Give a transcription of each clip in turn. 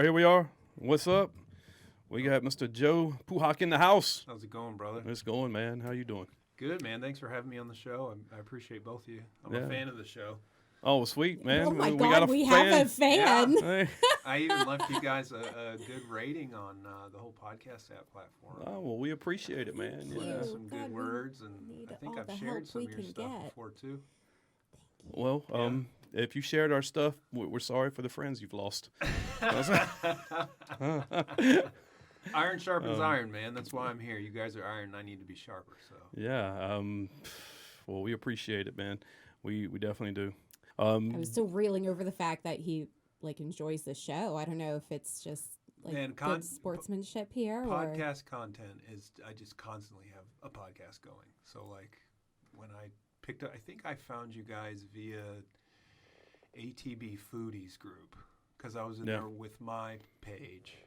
Here we are. What's up? We got Mr. Joe Puhak in the house. How's it going, brother? It's going, man. How you doing? Good, man. Thanks for having me on the show. I appreciate both of you. I'm a fan of the show. Oh, sweet, man. Oh, my we God. got a we fan. have a fan. Yeah. Hey. I even left you guys a good rating on the whole podcast app platform. Oh, well, we appreciate it, man. Thank Yeah. you. Some good God, we words, and need I think all I've the shared help some we of your can stuff get. before, too. Well, if you shared our stuff, we're sorry for the friends you've lost. Iron sharpens iron, man. That's why I'm here. You guys are iron, and I need to be sharper. So Yeah. Well, we appreciate it, man. We definitely do. I'm still reeling over the fact that he enjoys the show. I don't know if it's just good sportsmanship here podcast content is. I just constantly have a podcast going. So when I picked up, I think I found you guys via ATB Foodies group because I was in there with my page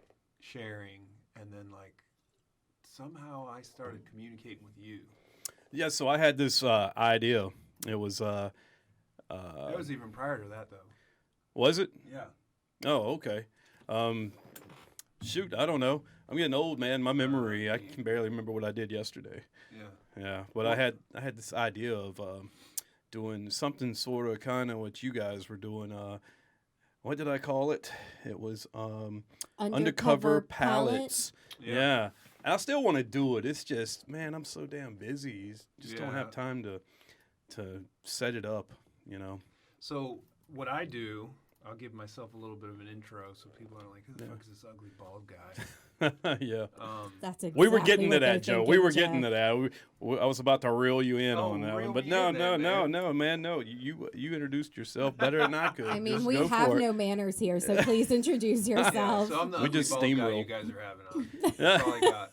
sharing, and then somehow I started communicating with you. Yeah. So I had this idea. It was. That was even prior to that, though. Was it? Yeah. Oh, okay. Shoot, I don't know. I'm getting old, man. My memory, I can barely remember what I did yesterday. Yeah. Yeah, but I had this idea of doing something sort of kind of what you guys were doing. What did I call it? It was undercover palettes. Yeah. And I still want to do it. It's just, man, I'm so damn busy. Just don't have time to set it up, you know. So what I do, I'll give myself a little bit of an intro so people aren't like, who the fuck is this ugly bald guy? Yeah. That's exactly we were getting to what that, they're Joe. thinking, We were Joe. getting to that. I was about to reel you in on that reel one. But me no, in there, man. man, no. You introduced yourself better than I could. I mean, Just we go have for it. no manners here, so please introduce Yeah, yourself. so I'm the We ugly just bald guy steamroll. you guys are having on. That's all I got.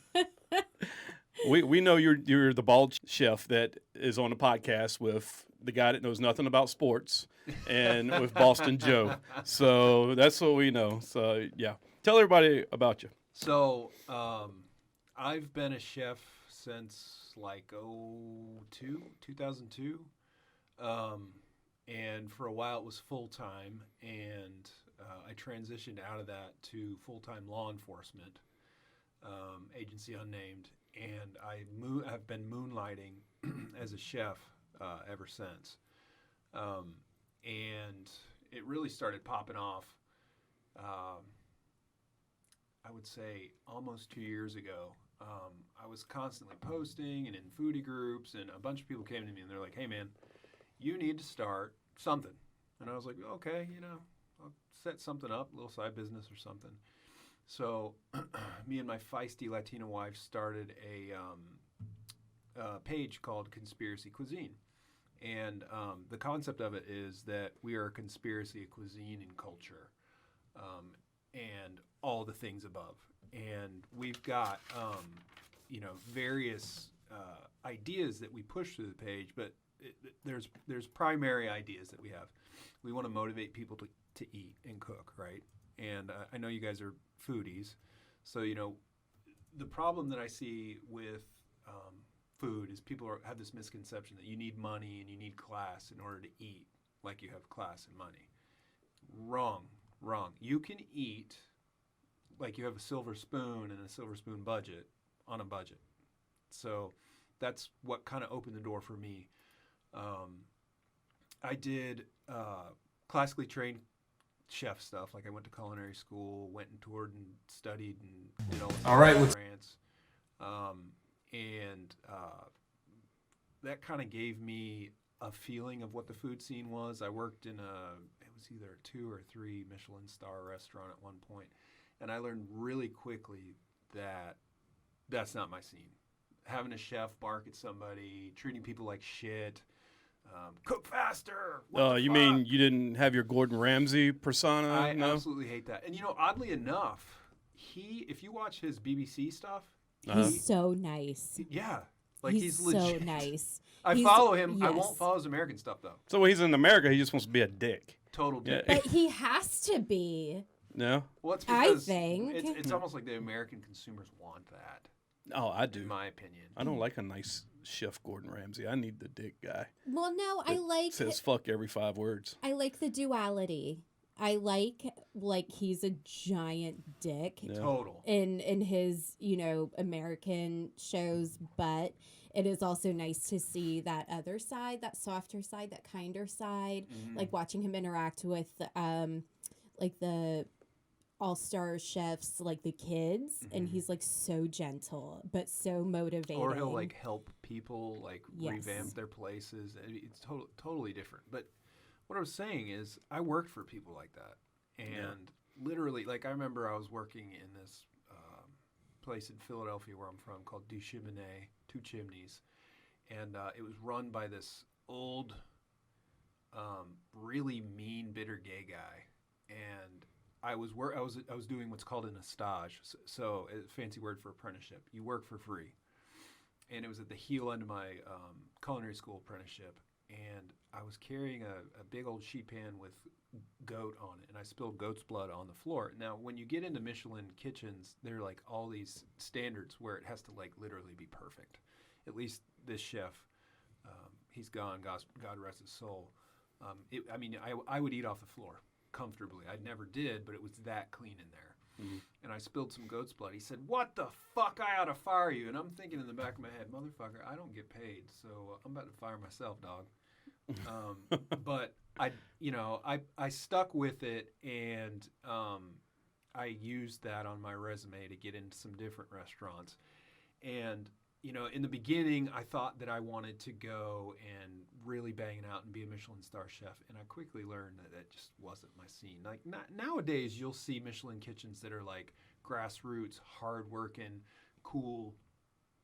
We know you're the bald chef that is on a podcast with the guy that knows nothing about sports and with Boston Joe. So that's what we know. So yeah, tell everybody about you. So I've been a chef since 2002. And for a while it was full-time, and I transitioned out of that to full-time law enforcement, agency unnamed, and I've been moonlighting as a chef ever since. And it really started popping off, I would say almost 2 years ago. I was constantly posting and in foodie groups, and a bunch of people came to me and they're like, hey man, you need to start something. And I was like, okay, I'll set something up, a little side business or something. So me and my feisty Latina wife started a page called Conspiracy Cuisine. And the concept of it is that we are a conspiracy of cuisine and culture, and all the things above. And we've got, various ideas that we push through the page, but there's primary ideas that we have. We want to motivate people to eat and cook, right? And I know you guys are foodies, so the problem that I see with food is people have this misconception that you need money and you need class in order to eat like you have class and money. Wrong. You can eat like you have a silver spoon and a silver spoon budget on a budget. So that's what kind of opened the door for me. I did classically trained chef stuff. Like I went to culinary school, went and toured and studied and did all in France. And that kind of gave me a feeling of what the food scene was. I worked in it was either a 2 or 3 Michelin star restaurant at one point, and I learned really quickly that that's not my scene. Having a chef bark at somebody, treating people like shit, cook faster. You mean you didn't have your Gordon Ramsay persona? I no? absolutely hate that. And oddly enough, if you watch his BBC stuff, he's so nice. Yeah. He's legit. so nice. I follow him. Yes. I won't follow his American stuff, though. So when he's in America, he just wants to be a dick. Total dick. But he has to be. No? Well, it's I because think. it's almost like the American consumers want that. Oh, I do. In my opinion. I don't like a nice chef Gordon Ramsay. I need the dick guy. Well, no, I like says fuck every 5 words. I like the duality I like he's a giant dick Total. in his, American shows, but it is also nice to see that other side, that softer side, that kinder side, like watching him interact with like the all-star chefs, like the kids, and he's like so gentle but so motivating. Or he'll like help people like revamp their places. It's totally different. But what I was saying is I worked for people like that. And literally, like I remember I was working in this place in Philadelphia where I'm from called Du Cheminée, Two Chimneys. And it was run by this old, really mean, bitter gay guy. And I was doing what's called an stage, so a fancy word for apprenticeship. You work for free, and it was at the heel end of my culinary school apprenticeship, and I was carrying a big old sheet pan with goat on it, and I spilled goat's blood on the floor. Now, when you get into Michelin kitchens, there are like all these standards where it has to like literally be perfect. At least this chef, he's gone. God rest his soul. I would eat off the floor comfortably. I never did, but it was that clean in there. And I spilled some goat's blood. He said, "What the fuck? I ought to fire you." And I'm thinking in the back of my head, motherfucker, I don't get paid, so I'm about to fire myself, dog. But I stuck with it, and I used that on my resume to get into some different restaurants. And in the beginning, I thought that I wanted to go and really bang it out and be a Michelin star chef. And I quickly learned that just wasn't my scene. Like nowadays, you'll see Michelin kitchens that are like grassroots, hardworking, cool,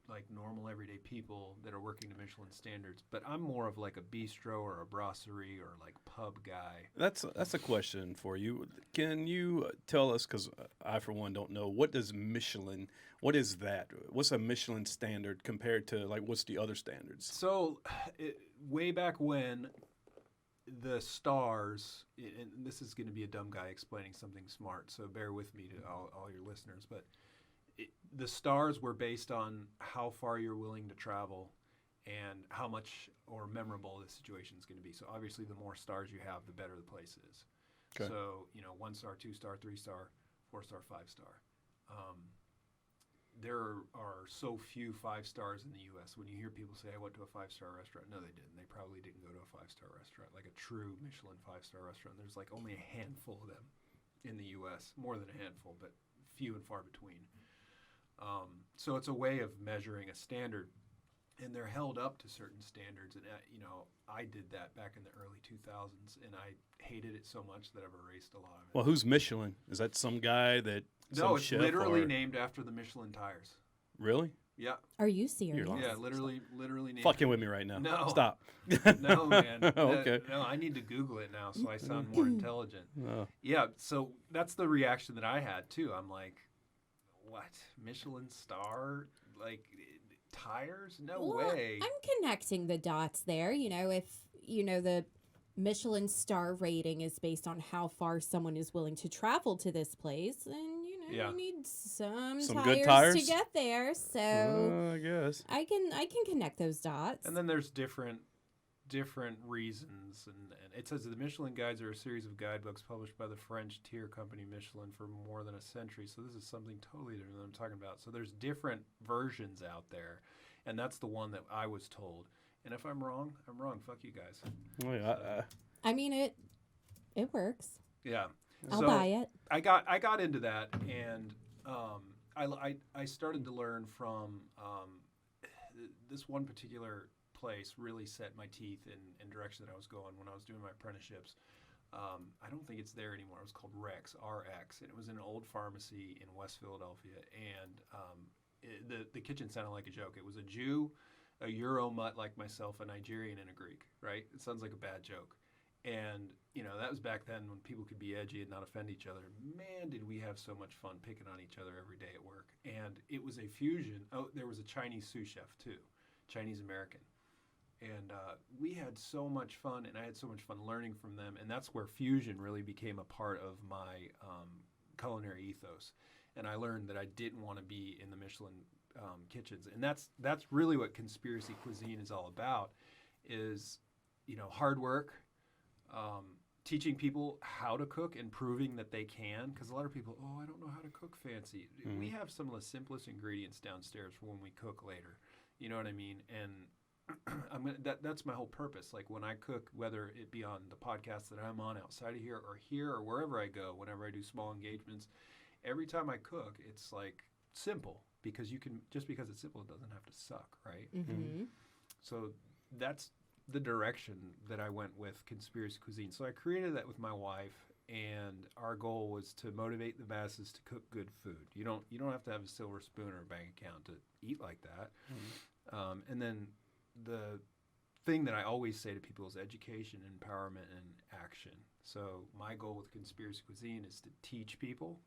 like normal everyday people that are working to Michelin standards. But I'm more of like a bistro or a brasserie or like pub guy. That's a question for you. Can you tell us, because I for one don't know, what is that? What's a Michelin standard compared to like what's the other standards? So way back when the stars, and this is going to be a dumb guy explaining something smart, so bear with me to all your listeners, but the stars were based on how far you're willing to travel and how much or memorable the situation is going to be. So obviously the more stars you have, the better the place is. Okay. So, 1 star, 2 star, 3 star, 4 star, 5 star. There are so few 5 stars in the U.S. When you hear people say, I went to a 5-star restaurant, no, they didn't. They probably didn't go to a 5-star restaurant, like a true Michelin 5-star restaurant. There's like only a handful of them in the U.S., more than a handful, but few and far between. So it's a way of measuring a standard, and they're held up to certain standards. And, I did that back in the early 2000s, and I hated it so much that I've erased a lot of it. Well, who's Michelin? Is that some guy that... No, it's literally named after the Michelin tires. Really? Yeah. Are you serious? Yeah, literally named. Fucking with me right now. No. Stop. No, man. Okay. No, I need to Google it now so I sound more intelligent. Oh. Yeah, so that's the reaction that I had, too. I'm like, what? Michelin star? Like, tires? No way. I'm connecting the dots there. If, the Michelin star rating is based on how far someone is willing to travel to this place, then you need some good tires to get there. So I guess I can connect those dots. And then there's different reasons, and it says that the Michelin guides are a series of guidebooks published by the French tier company Michelin for more than a century. So this is something totally different than I'm talking about. So there's different versions out there, and that's the one that I was told. And if I'm wrong, I'm wrong. Fuck you guys. Oh, yeah, I mean, it works. Yeah. I'll buy it. I got into that, and I started to learn from this one particular place really set my teeth in direction that I was going when I was doing my apprenticeships. I don't think it's there anymore. It was called Rex, RX, and it was in an old pharmacy in West Philadelphia. And the kitchen sounded like a joke. It was a Jew, a Euro mutt like myself, a Nigerian, and a Greek. Right? It sounds like a bad joke. And that was back then when people could be edgy and not offend each other. Man, did we have so much fun picking on each other every day at work. And it was a fusion. Oh, there was a Chinese sous chef too, Chinese American. And we had so much fun, and I had so much fun learning from them. And that's where fusion really became a part of my culinary ethos. And I learned that I didn't want to be in the Michelin kitchens. And that's really what Conspiracy Cuisine is all about, is hard work, teaching people how to cook and proving that they can. Because a lot of people, I don't know how to cook fancy. Mm-hmm. We have some of the simplest ingredients downstairs for when we cook later. You know what I mean? And that's my whole purpose. Like when I cook, whether it be on the podcast that I'm on outside of here or wherever I go, whenever I do small engagements, every time I cook, it's like simple because just because it's simple, it doesn't have to suck, right? Mm-hmm. So that's the direction that I went with Conspiracy Cuisine. So I created that with my wife, and our goal was to motivate the masses to cook good food. You don't have to have a silver spoon or a bank account to eat like that. Mm-hmm. And then the thing that I always say to people is education, empowerment, and action. So my goal with Conspiracy Cuisine is to teach people,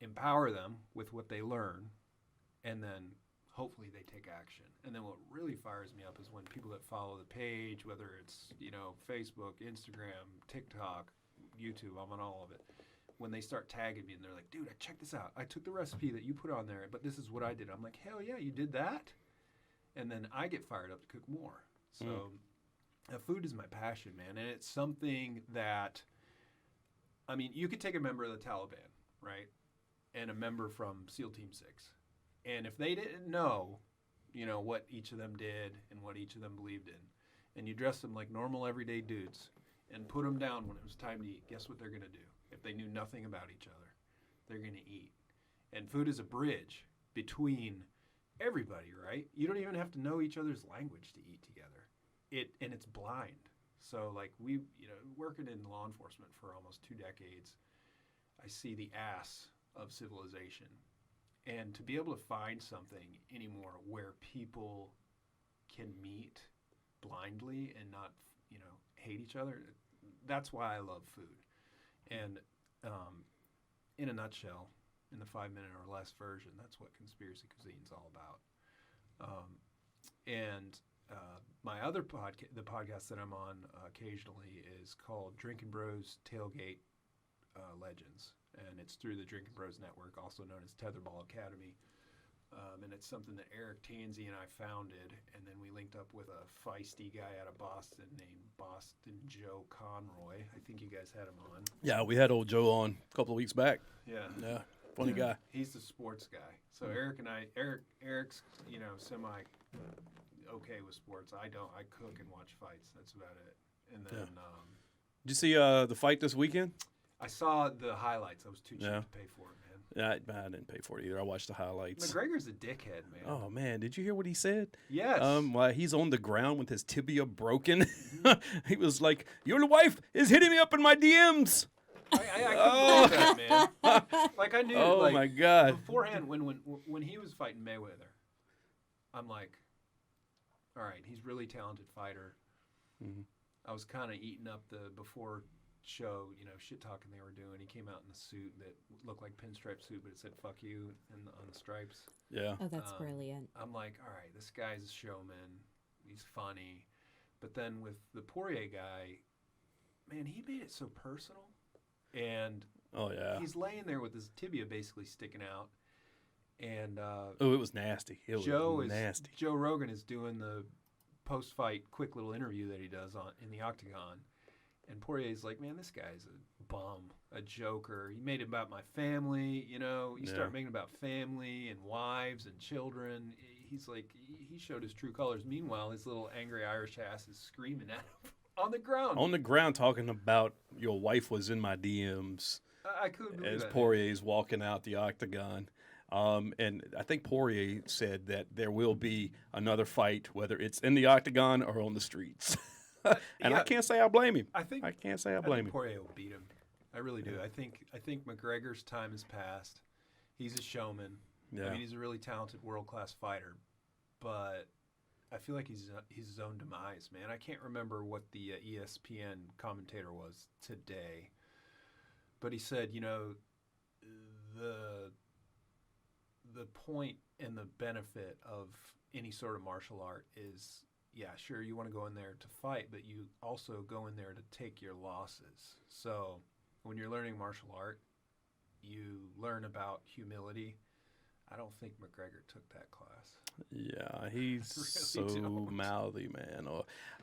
empower them with what they learn, and then hopefully they take action. And then what really fires me up is when people that follow the page, whether it's, Facebook, Instagram, TikTok, YouTube, I'm on all of it, when they start tagging me and they're like, dude, check this out. I took the recipe that you put on there, but this is what I did. I'm like, hell yeah, you did that? And then I get fired up to cook more. So food is my passion, man. And it's something that, you could take a member of the Taliban, right? And a member from SEAL Team 6. And if they didn't know, what each of them did and what each of them believed in, and you dress them like normal everyday dudes and put them down when it was time to eat, guess what they're going to do? If they knew nothing about each other, they're going to eat. And food is a bridge between everybody, right? You don't even have to know each other's language to eat together. And it's blind. So like we, working in law enforcement for almost 2 decades, I see the ass of civilization. And to be able to find something anymore where people can meet blindly and not, hate each other, that's why I love food. And in a nutshell, in the 5-minute or less version, that's what Conspiracy Cuisine is all about. My other the podcast that I'm on occasionally is called Drinkin Bros Tailgate Legends. And it's through the Drinkin Bros Network, also known as Tetherball Academy. And it's something that Eric Tansey and I founded, and then we linked up with a feisty guy out of Boston named Boston Joe Conroy. I think you guys had him on. Yeah, we had old Joe on a couple of weeks back. Yeah. Yeah, funny guy. He's the sports guy. So Eric's, semi okay with sports. I don't. I cook and watch fights. That's about it. And then, Did you see the fight this weekend? I saw the highlights. I was too cheap to pay for it, man. Yeah, I didn't pay for it either. I watched the highlights. McGregor's a dickhead, man. Oh man, did you hear what he said? Yes. While he's on the ground with his tibia broken, he was like, "Your wife is hitting me up in my DMs." I couldn't believe that, man. Like I knew. Oh my God. Beforehand, when he was fighting Mayweather, I'm like, all right, he's a really talented fighter. Mm-hmm. I was kind of eating up the before show, shit talking they were doing. He came out in the suit that looked like pinstripe suit, but it said "fuck you" on the stripes. Yeah. Oh, that's brilliant. I'm like, all right, this guy's a showman. He's funny. But then with the Poirier guy, man, he made it so personal. And he's laying there with his tibia basically sticking out. And it was nasty. Nasty. Joe Rogan is doing the post-fight quick little interview that he does in the octagon. And Poirier's like, man, this guy's a bum, a joker. He made it about my family, You start making it about family and wives and children. He's like, he showed his true colors. Meanwhile, his little angry Irish ass is screaming at him on the ground. On the ground talking about your wife was in my DMs. I couldn't believe as that. As Poirier's walking out the octagon. And I think Poirier said that there will be another fight, whether it's in the octagon or on the streets. And I can't say I blame him. I can't say I blame him. Poirier will beat him. I really do. I think McGregor's time has passed. He's a showman. Yeah. He's a really talented world-class fighter, but I feel like he's his own demise, man. I can't remember what the ESPN commentator was today, but he said, the point and the benefit of any sort of martial art is, yeah, sure, you want to go in there to fight, but you also go in there to take your losses. So when you're learning martial art, you learn about humility. I don't think McGregor took that class. Yeah, he's really so don't. mouthy, man.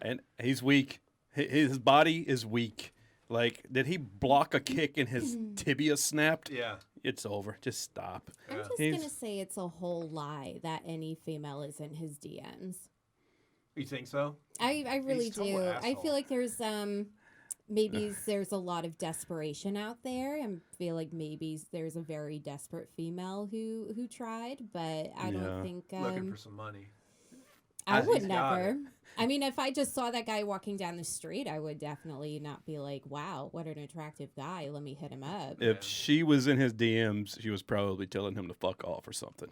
And he's weak. His body is weak. Like, did he block a kick and his tibia snapped? Yeah. It's over. Just stop. I'm just going to say it's a whole lie that any female is in his DMs. You think so? I really He's so do. I asshole. feel like there's maybe there's a lot of desperation out there. I feel like maybe there's a very desperate female who tried, but I don't think looking for some money. I would never. I mean, if I just saw that guy walking down the street, I would definitely not be like, wow, what an attractive guy. Let me hit him up. If she was in his DMs, she was probably telling him to fuck off or something.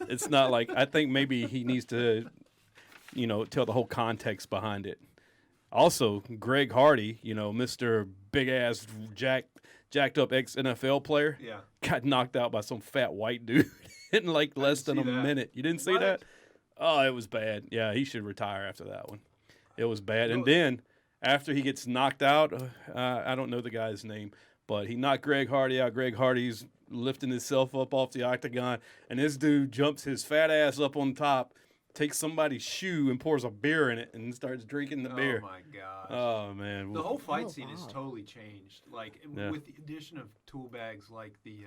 It's not like, I think maybe he needs to, tell the whole context behind it. Also, Greg Hardy, Mr. Big-ass jacked up ex-NFL player, got knocked out by some fat white dude in like less than a minute. You didn't see that? Oh, it was bad. Yeah, he should retire after that one. It was bad. And then after he gets knocked out, I don't know the guy's name, but he knocked Greg Hardy out. Greg Hardy's lifting himself up off the octagon, and this dude jumps his fat ass up on top, takes somebody's shoe and pours a beer in it and starts drinking the beer. Oh, my gosh. Oh, man. The whole fight scene has totally changed. Like, with the addition of tool bags like the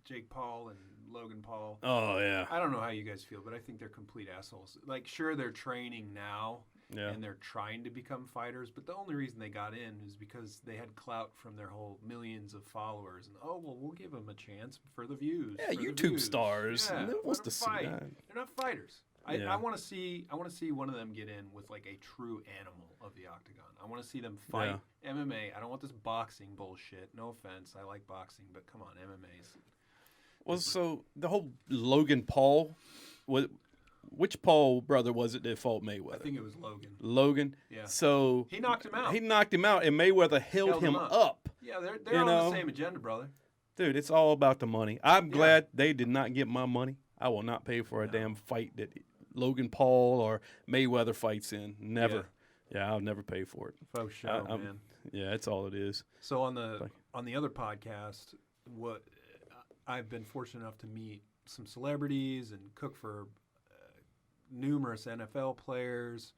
Jake Paul and Logan Paul. Oh, yeah. I don't know how you guys feel, but I think they're complete assholes. Like, sure, they're training now, and they're trying to become fighters, but the only reason they got in is because they had clout from their whole millions of followers. And, we'll give them a chance for the views. Yeah, YouTube stars. Yeah, Who wants to see that? They're not fighters. I want to see one of them get in with like a true animal of the octagon. I want to see them fight MMA. I don't want this boxing bullshit. No offense, I like boxing, but come on, MMA's. Well, so the whole Logan Paul, which Paul brother was it that fought Mayweather? I think it was Logan. Logan? Yeah. So he knocked him out. He knocked him out, and Mayweather held him up. Yeah, they're on the same agenda, brother. Dude, it's all about the money. I'm glad they did not get my money. I will not pay for a damn fight that Logan Paul or Mayweather fights in. Never. Yeah, I'll never pay for it. Faux show, man. Yeah, that's all it is. So on the other podcast, what I've been fortunate enough to meet some celebrities and cook for numerous NFL players.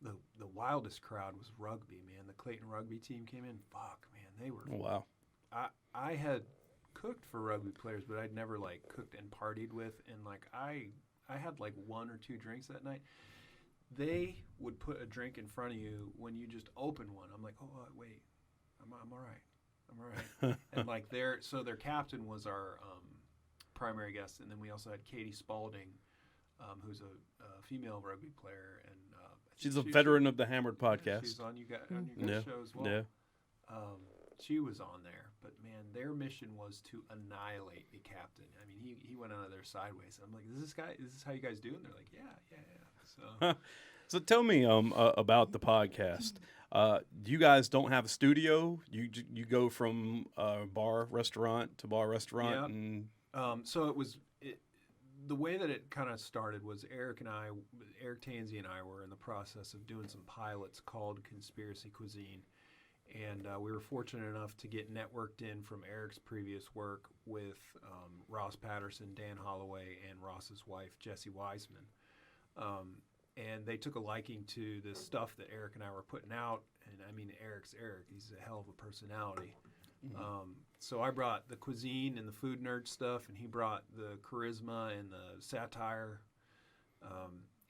The wildest crowd was rugby, man. The Clayton rugby team came in. Fuck, man, they were. Wow. I had cooked for rugby players, but I'd never like cooked and partied with, and like I had like 1 or 2 drinks that night. They would put a drink in front of you when you just open one. I'm like, oh wait, I'm all right. I'm all right. And like their captain was our primary guest, and then we also had Katie Spalding, who's a female rugby player, and she's a veteran of the Hammered podcast. She's on your guys' show as well. Yeah. She was on there, but man, their mission was to annihilate the captain. I mean, he went under there sideways. And I'm like, is this how you guys do? And they're like, yeah. So tell me about the podcast. You guys don't have a studio. You go from restaurant to bar restaurant, and so the way that it kind of started was Eric Tansey and I were in the process of doing some pilots called Conspiracy Cuisine. And we were fortunate enough to get networked in from Eric's previous work with Ross Patterson, Dan Holloway, and Ross's wife, Jessie Wiseman. And they took a liking to the stuff that Eric and I were putting out. And I mean, Eric's Eric. He's a hell of a personality. Mm-hmm. So I brought the cuisine and the food nerd stuff, and he brought the charisma and the satire.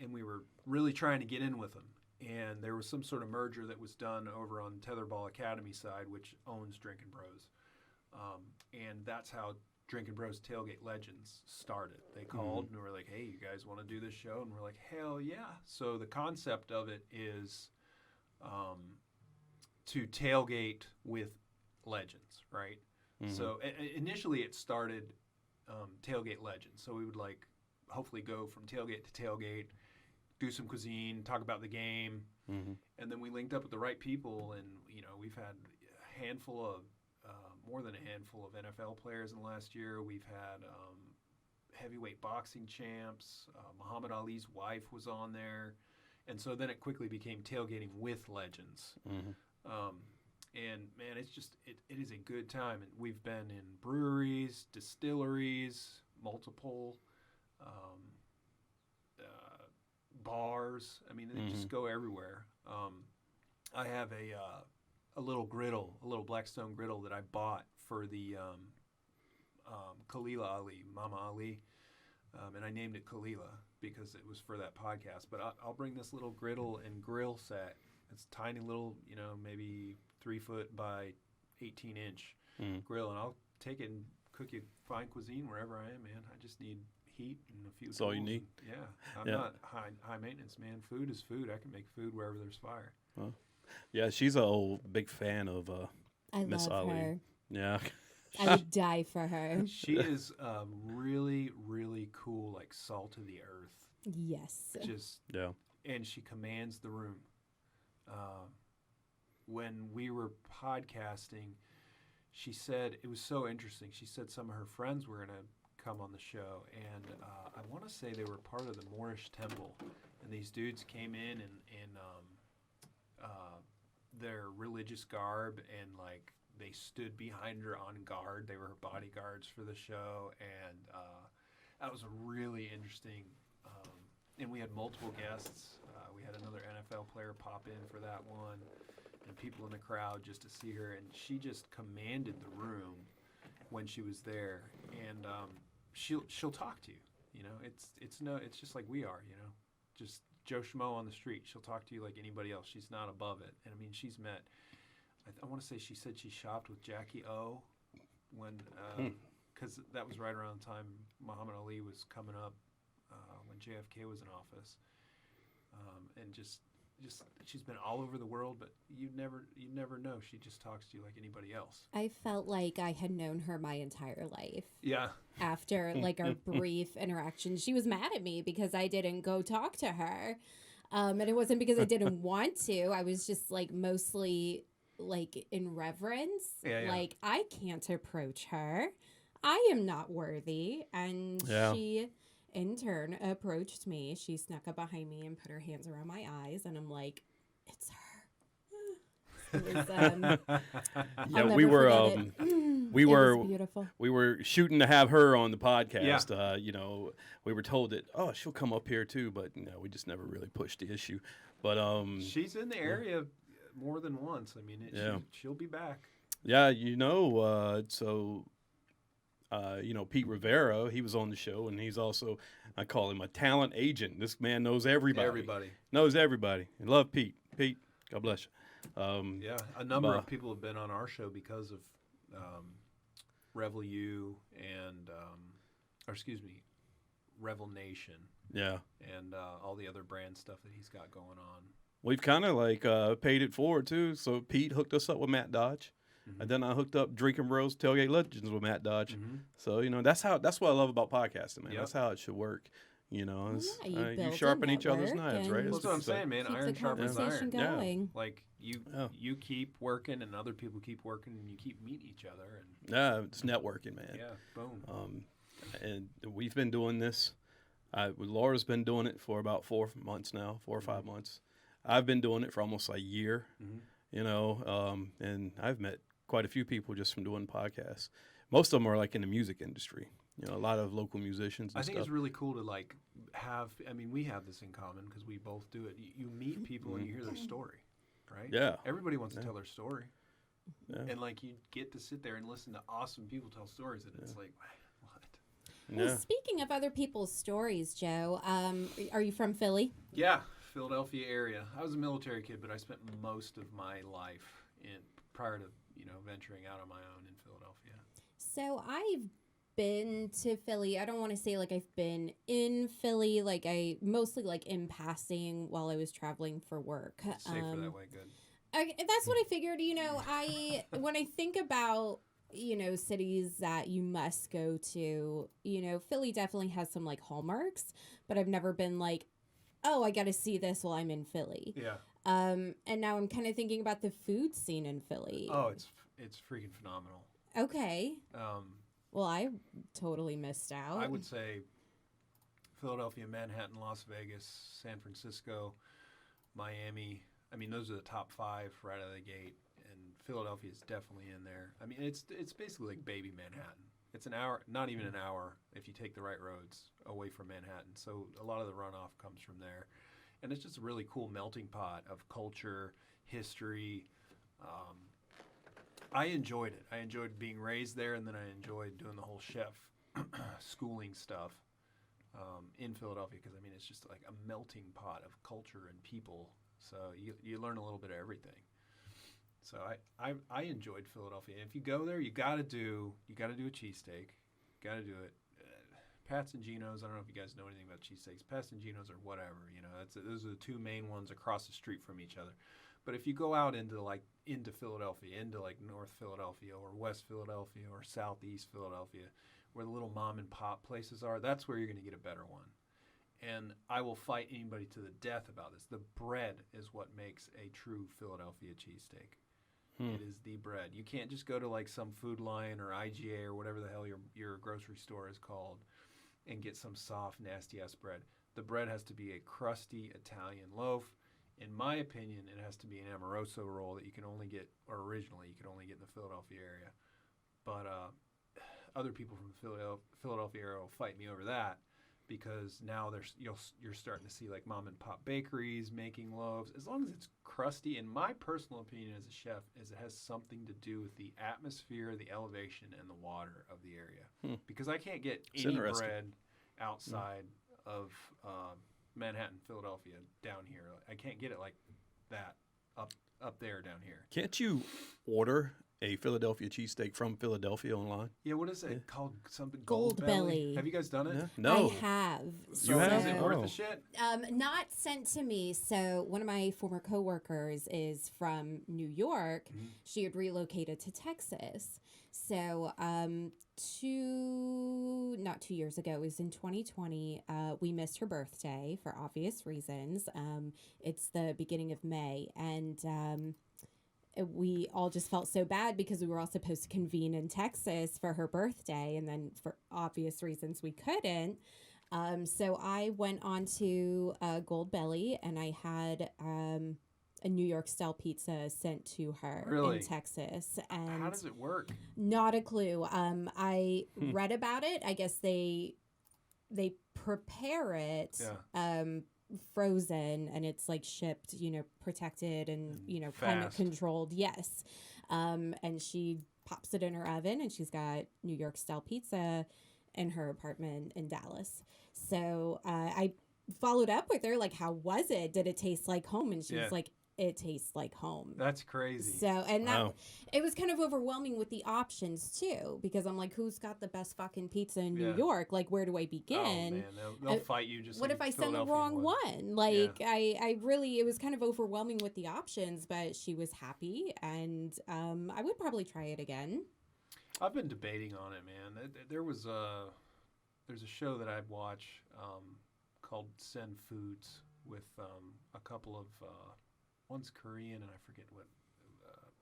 And we were really trying to get in with him. And there was some sort of merger that was done over on Tetherball Academy side, which owns Drinkin Bros. And that's how Drinkin Bros Tailgate Legends started. They called and were like, hey, you guys want to do this show? And we're like, hell yeah. So the concept of it is to tailgate with legends, right? Mm-hmm. So initially it started Tailgate Legends. So we would like hopefully go from tailgate to tailgate, do some cuisine, talk about the game, and then we linked up with the right people, and we've had a handful of, more than a handful of NFL players in the last year. We've had heavyweight boxing champs. Muhammad Ali's wife was on there, and so then it quickly became tailgating with legends. And man, it's just it is a good time, and we've been in breweries, distilleries, multiple. Bars. I mean, they just go everywhere. I have a little griddle, a little Blackstone griddle that I bought for the Kalila Ali, Mama Ali, and I named it Kalila because it was for that podcast. But I'll bring this little griddle and grill set. It's tiny little, maybe 3 foot by 18-inch grill, and I'll take it and cook you fine cuisine wherever I am, man. I just need heat and a few That's all you tools. need. I'm not high maintenance, man. Food is food. I can make food wherever there's fire. Well, yeah, she's a old big fan of I Miss love Ali. her. Yeah. I would die for her. She is really, really cool, like salt of the earth. Yes. Just Yeah. and she commands the room. When we were podcasting, she said, it was so interesting. She said some of her friends were going to come on the show, and I want to say they were part of the Moorish temple. And these dudes came in their religious garb, and like they stood behind her on guard. They were her bodyguards for the show, and that was a really interesting. And we had multiple guests. We had another NFL player pop in for that one, and people in the crowd just to see her. And she just commanded the room when she was there, and she'll talk to you. It's just like we are. Just Joe Schmo on the street. She'll talk to you like anybody else. She's not above it. And I mean, she's met. I want to say she said she shopped with Jackie O when because that was right around the time Muhammad Ali was coming up. When JFK was in office, and just she's been all over the world, but you'd never know. She just talks to you like anybody else. I felt like I had known her my entire life. Yeah. After like our brief interaction, she was mad at me because I didn't go talk to her, and it wasn't because I didn't want to. I was just like mostly like in reverence. Yeah. Like I can't approach her. I am not worthy, and she. In turn, approached me. She snuck up behind me and put her hands around my eyes, and I'm like, "It's her." It was, Yeah, I'll we never were forget it. we It were was beautiful. we were shooting to have her on the podcast. We were told that she'll come up here too, but we just never really pushed the issue. But she's in the area more than once. I mean, she'll be back. Yeah, so. Pete Rivera, he was on the show, and he's also, I call him a talent agent. This man knows everybody. Knows everybody. I love Pete. Pete, God bless you. A number of people have been on our show because of Revel U and, Revel Nation. Yeah. And all the other brand stuff that he's got going on. We've kind of paid it forward, too. So Pete hooked us up with Matt Dodge. And then I hooked up Drinkin Bros Tailgate Legends with Matt Dodge. So that's what I love about podcasting, man. Yep. That's how it should work. You sharpen each other's knives, right? That's what I'm saying, man. Iron sharpens iron. Going. Yeah. Like you keep working, and other people keep working, and you keep meeting each other. And it's networking, man. Yeah, boom. And we've been doing this. Laura's been doing it for about 4 months now, 4 or 5 months. I've been doing it for almost a year. And I've met quite a few people just from doing podcasts. Most of them are like in the music industry. A lot of local musicians and I think stuff. it's really cool to like have, we have this in common because we both do it. You meet people and you hear their story, right? Yeah. Everybody wants to tell their story. Yeah. And like you get to sit there and listen to awesome people tell stories, and it's like, what? Well, speaking of other people's stories, Joe, are you from Philly? Yeah, Philadelphia area. I was a military kid, but I spent most of my life prior to venturing out on my own in Philadelphia. So I've been to Philly. I don't want to say like I've been in Philly. Like I mostly like in passing while I was traveling for work. Safer that way, good. That's what I figured. When I think about cities that you must go to, Philly definitely has some like hallmarks, but I've never been like, oh, I got to see this while I'm in Philly. Yeah. And now I'm kind of thinking about the food scene in Philly. Oh, it's freaking phenomenal. Okay. Well, I totally missed out. I would say Philadelphia, Manhattan, Las Vegas, San Francisco, Miami. Those are the top 5 right out of the gate, and Philadelphia is definitely in there. It's basically like baby Manhattan. It's an hour, not even an hour, if you take the right roads away from Manhattan. So a lot of the runoff comes from there. and it's just a really cool melting pot of culture, history. I enjoyed it. I enjoyed being raised there, and then I enjoyed doing the whole chef schooling stuff in Philadelphia, because I mean it's just like a melting pot of culture and people. So you learn a little bit of everything. So I enjoyed Philadelphia. And if you go there, you gotta do a cheesesteak. You gotta do it. Pat's and Geno's. I don't know if you guys know anything about cheesesteaks. Pat's and Geno's or whatever. Those are the two main ones across the street from each other. But if you go out into Philadelphia, into like North Philadelphia or West Philadelphia or Southeast Philadelphia, where the little mom and pop places are, that's where you're going to get a better one. And I will fight anybody to the death about this. The bread is what makes a true Philadelphia cheesesteak. It is the bread. You can't just go to like some Food Lion or IGA or whatever the hell your grocery store is called and get some soft, nasty-ass bread. The bread has to be a crusty Italian loaf. In my opinion, it has to be an Amoroso roll that you can only get, or originally you could only get in the Philadelphia area. But other people from the Philadelphia area will fight me over that, because now you're starting to see like mom and pop bakeries making loaves. As long as it's crusty, in my personal opinion as a chef, is it has something to do with the atmosphere, the elevation, and the water of the area. Because I can't get any bread outside of Manhattan, Philadelphia, down here. I can't get it like that up there down here. Can't you order a Philadelphia cheesesteak from Philadelphia online? Yeah, what is it called? Something Gold Belly. Have you guys done it? Yeah. No. I have. So You have? is it worth the shit? Not sent to me. So one of my former coworkers is from New York. She had relocated to Texas. So not 2 years ago, it was in 2020, we missed her birthday for obvious reasons. It's the beginning of May, and we all just felt so bad because we were all supposed to convene in Texas for her birthday, and then for obvious reasons we couldn't. So I went on to Gold Belly, and I had a New York style pizza sent to her in Texas. And how does it work? Not a clue. I read about it. I guess they prepare it frozen, and it's like shipped, protected and climate controlled. Yes. And she pops it in her oven, and she's got New York style pizza in her apartment in Dallas. So I followed up with her, like, how was it? Did it taste like home? And she was like, it tastes like home. That's crazy. So, and it was kind of overwhelming with the options too, because I'm like, who's got the best fucking pizza in New York? Like, where do I begin? Oh man, they'll fight you. Just what if I send the wrong one? Like, I really, it was kind of overwhelming with the options, but she was happy, and I would probably try it again. I've been debating on it, man. There's a show that I watch called Send Foods with a couple of one's Korean, and I forget what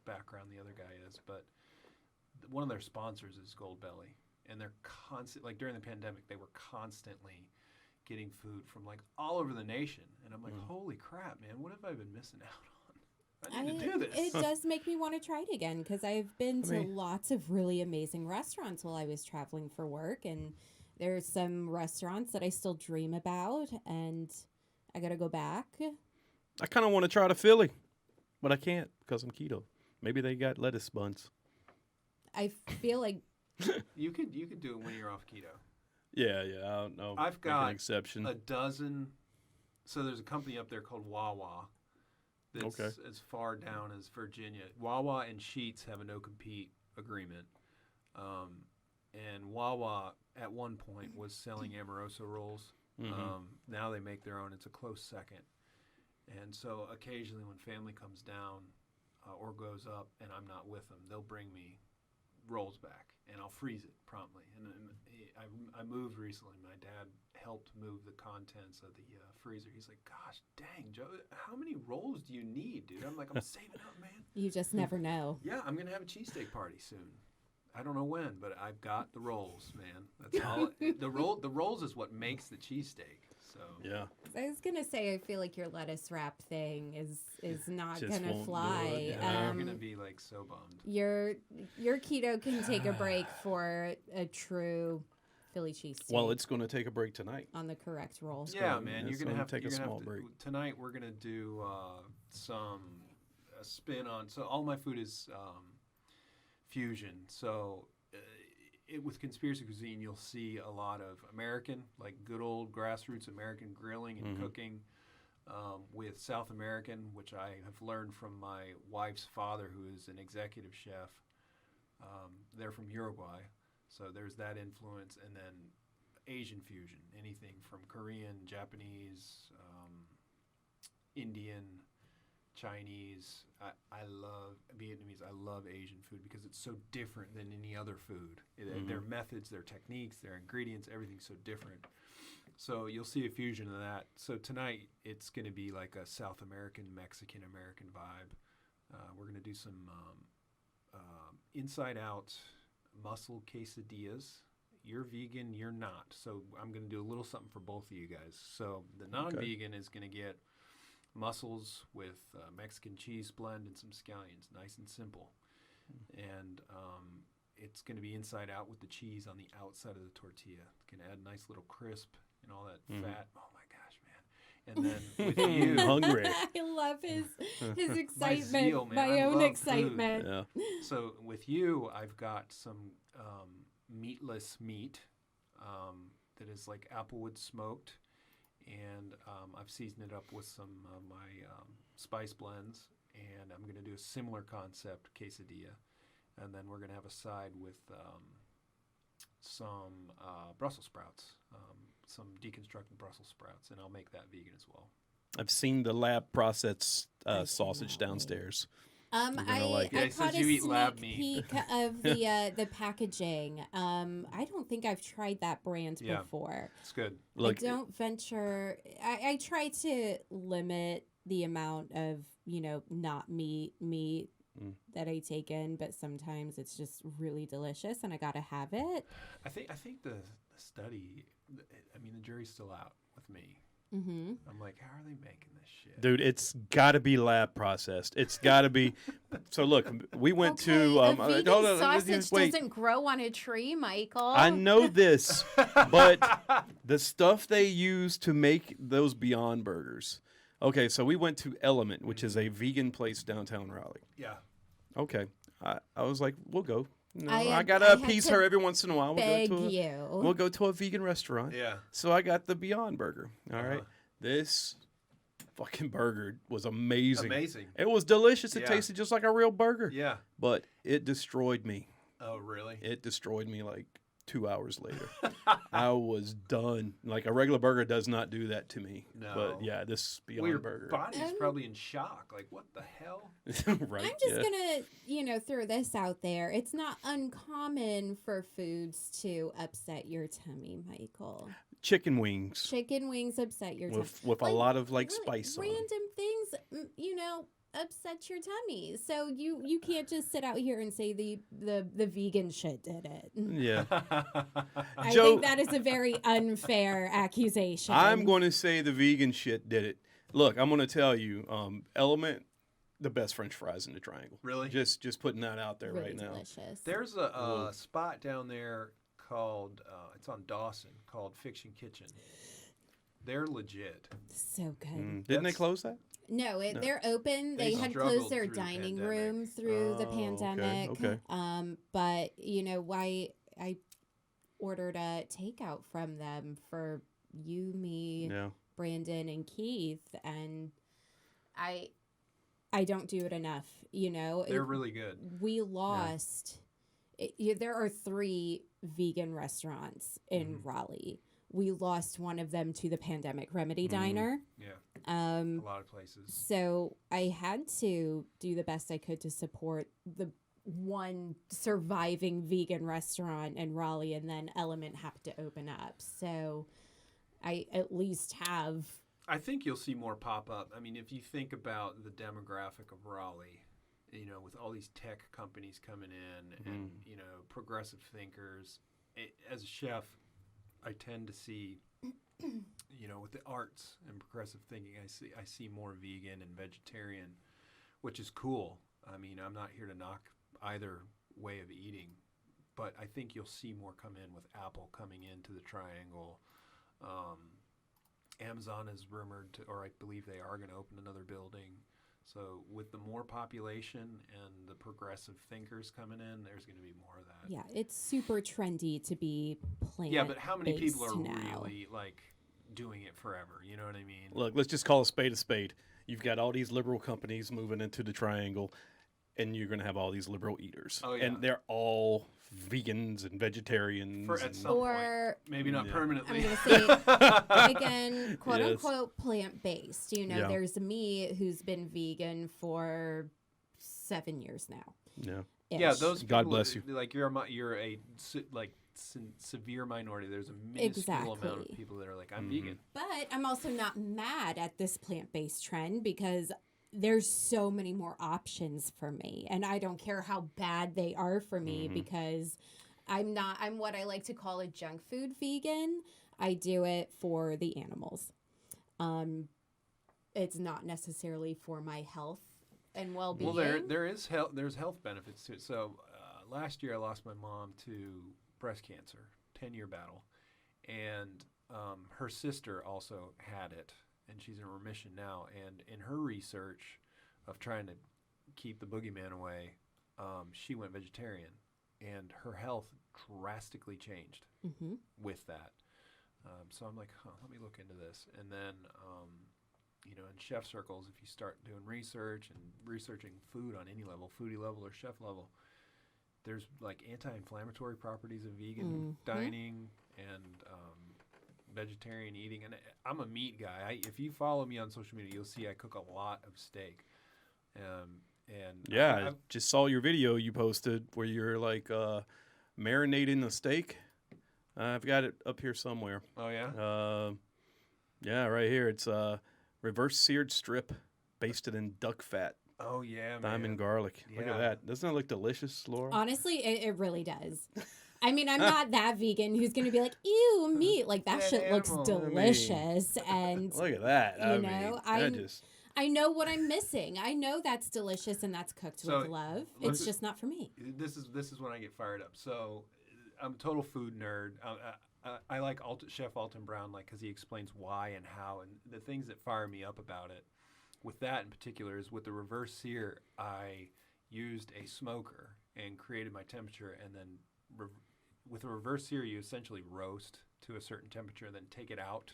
background the other guy is, but one of their sponsors is Gold Belly, and they're like during the pandemic, they were constantly getting food from like all over the nation, and I'm like, holy crap, man, what have I been missing out on? I need to do this. It does make me want to try it again, because I've been to lots of really amazing restaurants while I was traveling for work, and there's some restaurants that I still dream about, and I gotta go back. I kind of want to try the Philly, but I can't because I'm keto. Maybe they got lettuce buns. I feel like you could do it when you're off keto. Yeah, I don't know. I've got an exception. a dozen. So there's a company up there called Wawa that's as far down as Virginia. Wawa and Sheetz have a no-compete agreement. And Wawa at one point was selling Amoroso rolls. Now they make their own. It's a close second. And so occasionally when family comes down or goes up and I'm not with them, they'll bring me rolls back, and I'll freeze it promptly. And I moved recently. My dad helped move the contents of the freezer. He's like, gosh, dang, Joe, how many rolls do you need, dude? I'm like, I'm saving up, man. You just never know. Yeah, I'm going to have a cheesesteak party soon. I don't know when, but I've got the rolls, man. That's all. The rolls is what makes the cheesesteak. So yeah, I was gonna say, I feel like your lettuce wrap thing is not Just gonna won't fly. I'm gonna be like so bummed. Your keto can take a break for a true Philly cheesesteak. Well, it's going to take a break tonight. On the correct roll. Yeah, man, you're gonna have take to a small break. Tonight we're gonna do a spin on. So all my food is fusion. So with Conspiracy Cuisine, you'll see a lot of American, like good old grassroots American grilling and cooking. With South American, which I have learned from my wife's father, who is an executive chef. They're from Uruguay, so there's that influence, and then Asian fusion, anything from Korean, Japanese, Indian, Chinese. I love Vietnamese. I love Asian food because it's so different than any other food. Their methods, their techniques, their ingredients, everything's so different. So you'll see a fusion of that. So tonight it's going to be like a South American, Mexican American vibe. We're going to do some inside out mussel quesadillas. You're vegan, you're not. So I'm going to do a little something for both of you guys. So the non-vegan is going to get mussels with Mexican cheese blend and some scallions, nice and simple. And it's going to be inside out with the cheese on the outside of the tortilla. It's going to add a nice little crisp and all that fat. Oh my gosh, man. And then with you, hungry. I love his excitement. My zeal, man. My I own love excitement. Yeah. So with you, I've got some meatless meat that is like applewood smoked, and I've seasoned it up with some of my spice blends, and I'm going to do a similar concept quesadilla, and then we're going to have a side with some Brussels sprouts, some deconstructed Brussels sprouts, and I'll make that vegan as well. I've seen the lab processed sausage downstairs. I it. caught Says you eat lab a meat. sneak peek of the packaging. I don't think I've tried that brand before. It's good. Look, I don't venture. I try to limit the amount of not meat that I take in, but sometimes it's just really delicious and I gotta have it. I think the study. I mean, the jury's still out with me. Mm-hmm. I'm like, how are they making this shit? dude, it's got to be lab processed. It's got to be. So look, we went to. A vegan hold on, sausage wait. doesn't grow on a tree, Michael. I know this, but the stuff they use to make those Beyond Burgers. Okay, so we went to Element, which is a vegan place downtown Raleigh. Yeah. Okay, I was like, we'll go. No, I I had gotta to appease her every once in a while. Beg you. We'll go to a vegan restaurant. Yeah. So I got the Beyond Burger. All right, this fucking burger was amazing. Amazing. It was delicious. It Yeah. tasted just like a real burger. Yeah. But it destroyed me. Oh, really? It destroyed me like 2 hours later. I was done. Like a regular burger does not do that to me. No. But yeah, this Beyond Well, your Burger. body's probably in shock. Like, what the hell? Right. I'm just gonna, throw this out there. It's not uncommon for foods to upset your tummy, Michael. Chicken wings Chicken wings upset your tummy. with a Like, lot of like really spice on them. random things, upset your tummy. So you can't just sit out here and say the vegan shit did it. Yeah. I Joe- think that is a very unfair accusation. I'm going to say the vegan shit did it. Look, I'm going to tell you, Element, the best French fries in the triangle. Really? Just putting that out there really right now. delicious. There's a spot down there called, it's on Dawson, called Fiction Kitchen. They're legit. So good. Didn't they That's- close that? No, they're open. They They had struggled closed their through the dining pandemic. room through the Oh, okay, pandemic. okay. But why I ordered a takeout from them for you, me, Yeah. Brandon, and Keith, and I don't do it enough. They're really good. We lost. There are 3 vegan restaurants in Raleigh. We lost one of them to the Pandemic Remedy Diner. Yeah. A lot of places. So I had to do the best I could to support the one surviving vegan restaurant in Raleigh, and then Element happened to open up. So I at least have. I think you'll see more pop up. I mean, if you think about the demographic of Raleigh, with all these tech companies coming in and, progressive thinkers, as a chef, I tend to see, with the arts and progressive thinking, I see more vegan and vegetarian, which is cool. I mean, I'm not here to knock either way of eating, but I think you'll see more come in with Apple coming into the Triangle. Amazon is rumored to, or I believe they are going to open another building. So with the more population and the progressive thinkers coming in, there's going to be more of that. Yeah, it's super trendy to be plant-based. Yeah, but how many people are now. really like doing it forever? You know what I mean? Look, let's just call a spade a spade. You've got all these liberal companies moving into the Triangle, and you're going to have all these liberal eaters. Oh, yeah. And they're all vegans and vegetarians. At some point. Maybe not permanently. I'm going to say, again, quote Yes. unquote, plant-based. You know, Yeah. there's me who's been vegan for 7 years now. Yeah. Yeah, those people, God bless you. Like you're a severe minority. There's a minuscule amount of Exactly. people that are like, I'm vegan. But I'm also not mad at this plant-based trend because there's so many more options for me. And I don't care how bad they are for me because I'm what I like to call a junk food vegan. I do it for the animals. It's not necessarily for my health and well-being. Well, there's health benefits to it. So last year I lost my mom to breast cancer, 10-year battle. And her sister also had it. And she's in remission now. And in her research of trying to keep the boogeyman away, she went vegetarian, and her health drastically changed with that. So I'm like, let me look into this. And then, in chef circles, if you start doing research and researching food on any level, foodie level or chef level, there's like anti-inflammatory properties of vegan dining and vegetarian eating, and I'm a meat guy. If you follow me on social media, you'll see I cook a lot of steak. And I just saw your video you posted where you're like marinating the steak. I've got it up here somewhere. Oh yeah. Yeah, right here. It's reverse seared strip, basted in duck fat, Oh yeah, thyme man. and garlic. Look Yeah. at that. Doesn't that look delicious, Laura? Honestly, it really does. I mean, I'm not that vegan who's going to be like, ew, meat. Like, that Dead shit looks animal. delicious. And Look at that. You know, I I know what I'm missing. I know that's delicious and that's cooked So, with love. let's- It's just not for me. This is when I get fired up. So I'm a total food nerd. I like Chef Alton Brown, like, because he explains why and how, and the things that fire me up about it. With that in particular is with the reverse sear, I used a smoker and created my temperature, and then with a reverse sear, you essentially roast to a certain temperature, and then take it out,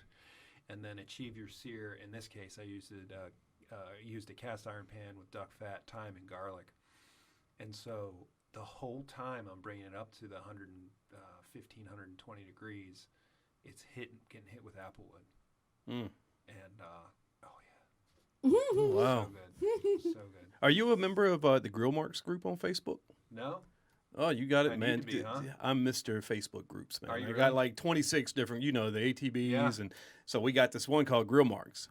and then achieve your sear. In this case, I used a cast iron pan with duck fat, thyme, and garlic, and so the whole time I'm bringing it up to the 115, 120 degrees, it's getting hit with applewood, and Oh, wow. so good. Are you a member of the Grill Marks group on Facebook? No. Oh, you got it, I man. need to be, huh? I'm Mr. Facebook groups, man. Are you I really? got like 26 different, the ATBs. Yeah. And so we got this one called Grill Marks,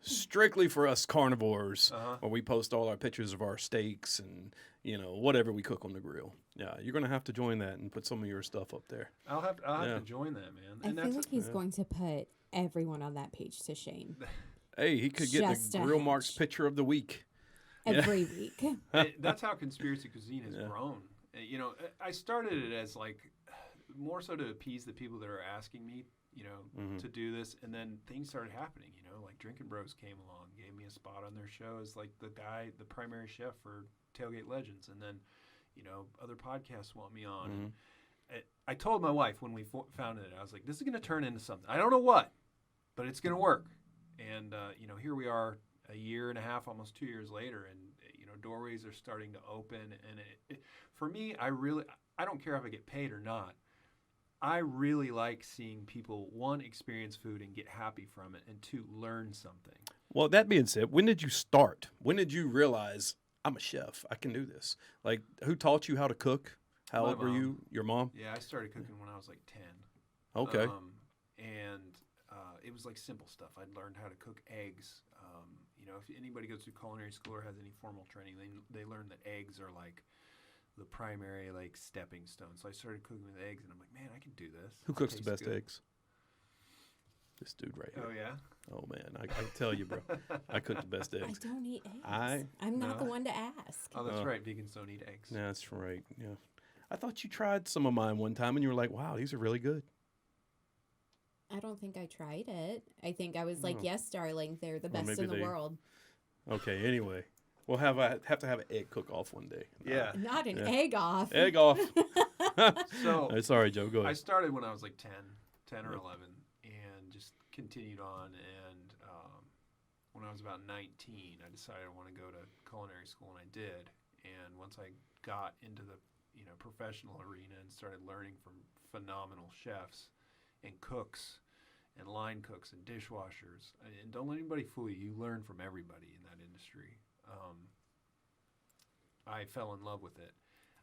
strictly for us carnivores, where we post all our pictures of our steaks and, whatever we cook on the grill. Yeah, you're going to have to join that and put some of your stuff up there. I'll have to join that, man. I feel like he's going to put everyone on that page to shame Hey, he could get Just the a Grill hunch. Marks picture of the week. every week. That's how Conspiracy Cuisine has grown. I started it as like more so to appease the people that are asking me, to do this, and then things started happening. Like Drinkin Bros came along, gave me a spot on their show as like the primary chef for Tailgate Legends, and then other podcasts want me on. And I told my wife when we founded it, I was like, this is going to turn into something. I don't know what, but it's going to work. And here we are, a year and a half, almost 2 years later, and doorways are starting to open. And for me, I don't care if I get paid or not. I really like seeing people, one, experience food and get happy from it, and two, learn something. Well, that being said, when did you start? When did you realize I'm a chef? I can do this. Like, who taught you how to cook? How My old were you? Your mom? Yeah, I started cooking when I was like 10. Okay. It was like simple stuff. I'd learned how to cook eggs. If anybody goes to culinary school or has any formal training, they learn that eggs are like the primary like stepping stone. So I started cooking with eggs, and I'm like, man, I can do this. Who cooks the Tastes best good. eggs? This dude right here. Oh yeah. Oh man, I tell you, bro, I cook the best I eggs. don't eat eggs. I'm not the one to ask. Oh, that's right. Vegans don't eat eggs. That's right. Yeah, I thought you tried some of mine one time and you were like, wow, these are really good. I don't think I tried it. I think I was like, Oh. yes, darling, they're the Well, best maybe in the they- world. Okay, anyway. We'll have to have an egg cook-off one day. Yeah. Not an Yeah. egg off. Egg off. So Sorry, Joe. Go I ahead. started when I was like 10 or Yep. 11, and just continued on. And when I was about 19, I decided I want to go to culinary school, and I did. And once I got into the professional arena and started learning from phenomenal chefs and cooks and line cooks and dishwashers, and don't let anybody fool you. You learn from everybody in that industry. I fell in love with it.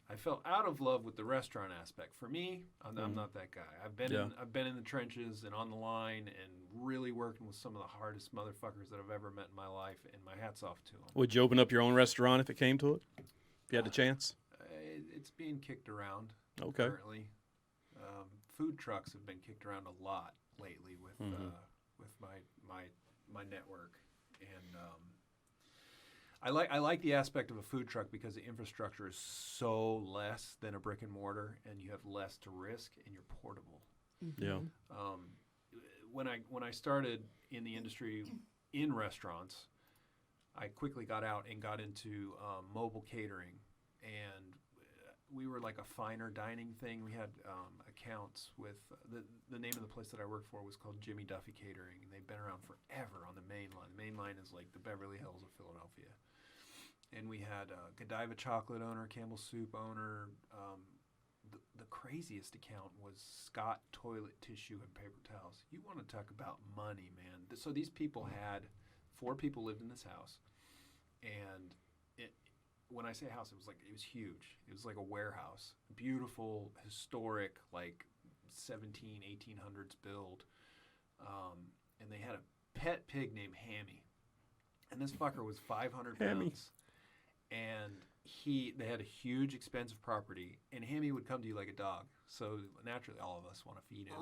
I fell out of love with the restaurant aspect. For me, I'm not that guy. I've been in the trenches and on the line and really working with some of the hardest motherfuckers that I've ever met in my life, and my hat's off to them. Would you open up your own restaurant if it came to it? If you had the chance? It's being kicked around Okay. currently. Food trucks have been kicked around a lot lately with my network, and I like the aspect of a food truck because the infrastructure is so less than a brick and mortar, and you have less to risk, and you're portable. Yeah. When I started in the industry in restaurants, I quickly got out and got into mobile catering, and we were like a finer dining thing. We had accounts with the name of the place that I worked for was called Jimmy Duffy Catering, and they've been around forever on the main line. The main line is like the Beverly Hills of Philadelphia. And we had Godiva chocolate owner, Campbell soup owner. The craziest account was Scott toilet tissue and paper towels. You want to talk about money, man. So these people had 4 people lived in this house, and when I say house, it was huge. It was like a warehouse, beautiful, historic, like 1800s build. And they had a pet pig named Hammy, and this fucker was 500 Hammy. pounds. And they had a huge, expensive property, and Hammy would come to you like a dog. So naturally, all of us want to feed him,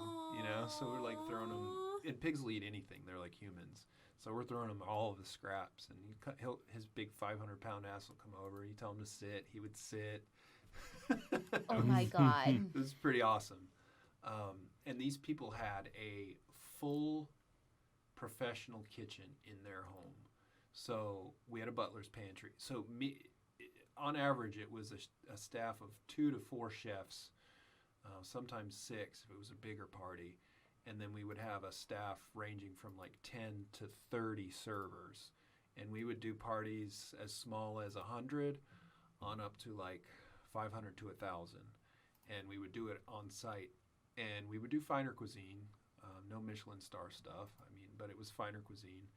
So we're like throwing him. And pigs will eat anything; they're like humans. So we're throwing him all of the scraps, and his big 500-pound ass will come over. You tell him to sit, he would sit. Oh my God. It was pretty awesome. And these people had a full professional kitchen in their home. So we had a butler's pantry. So on average, it was a staff of 2 to 4 chefs, sometimes 6 if it was a bigger party. And then we would have a staff ranging from like 10 to 30 servers. And we would do parties as small as 100 on up to like 500 to 1,000. And we would do it on site. And we would do finer cuisine, no Michelin star stuff. But it was finer cuisine.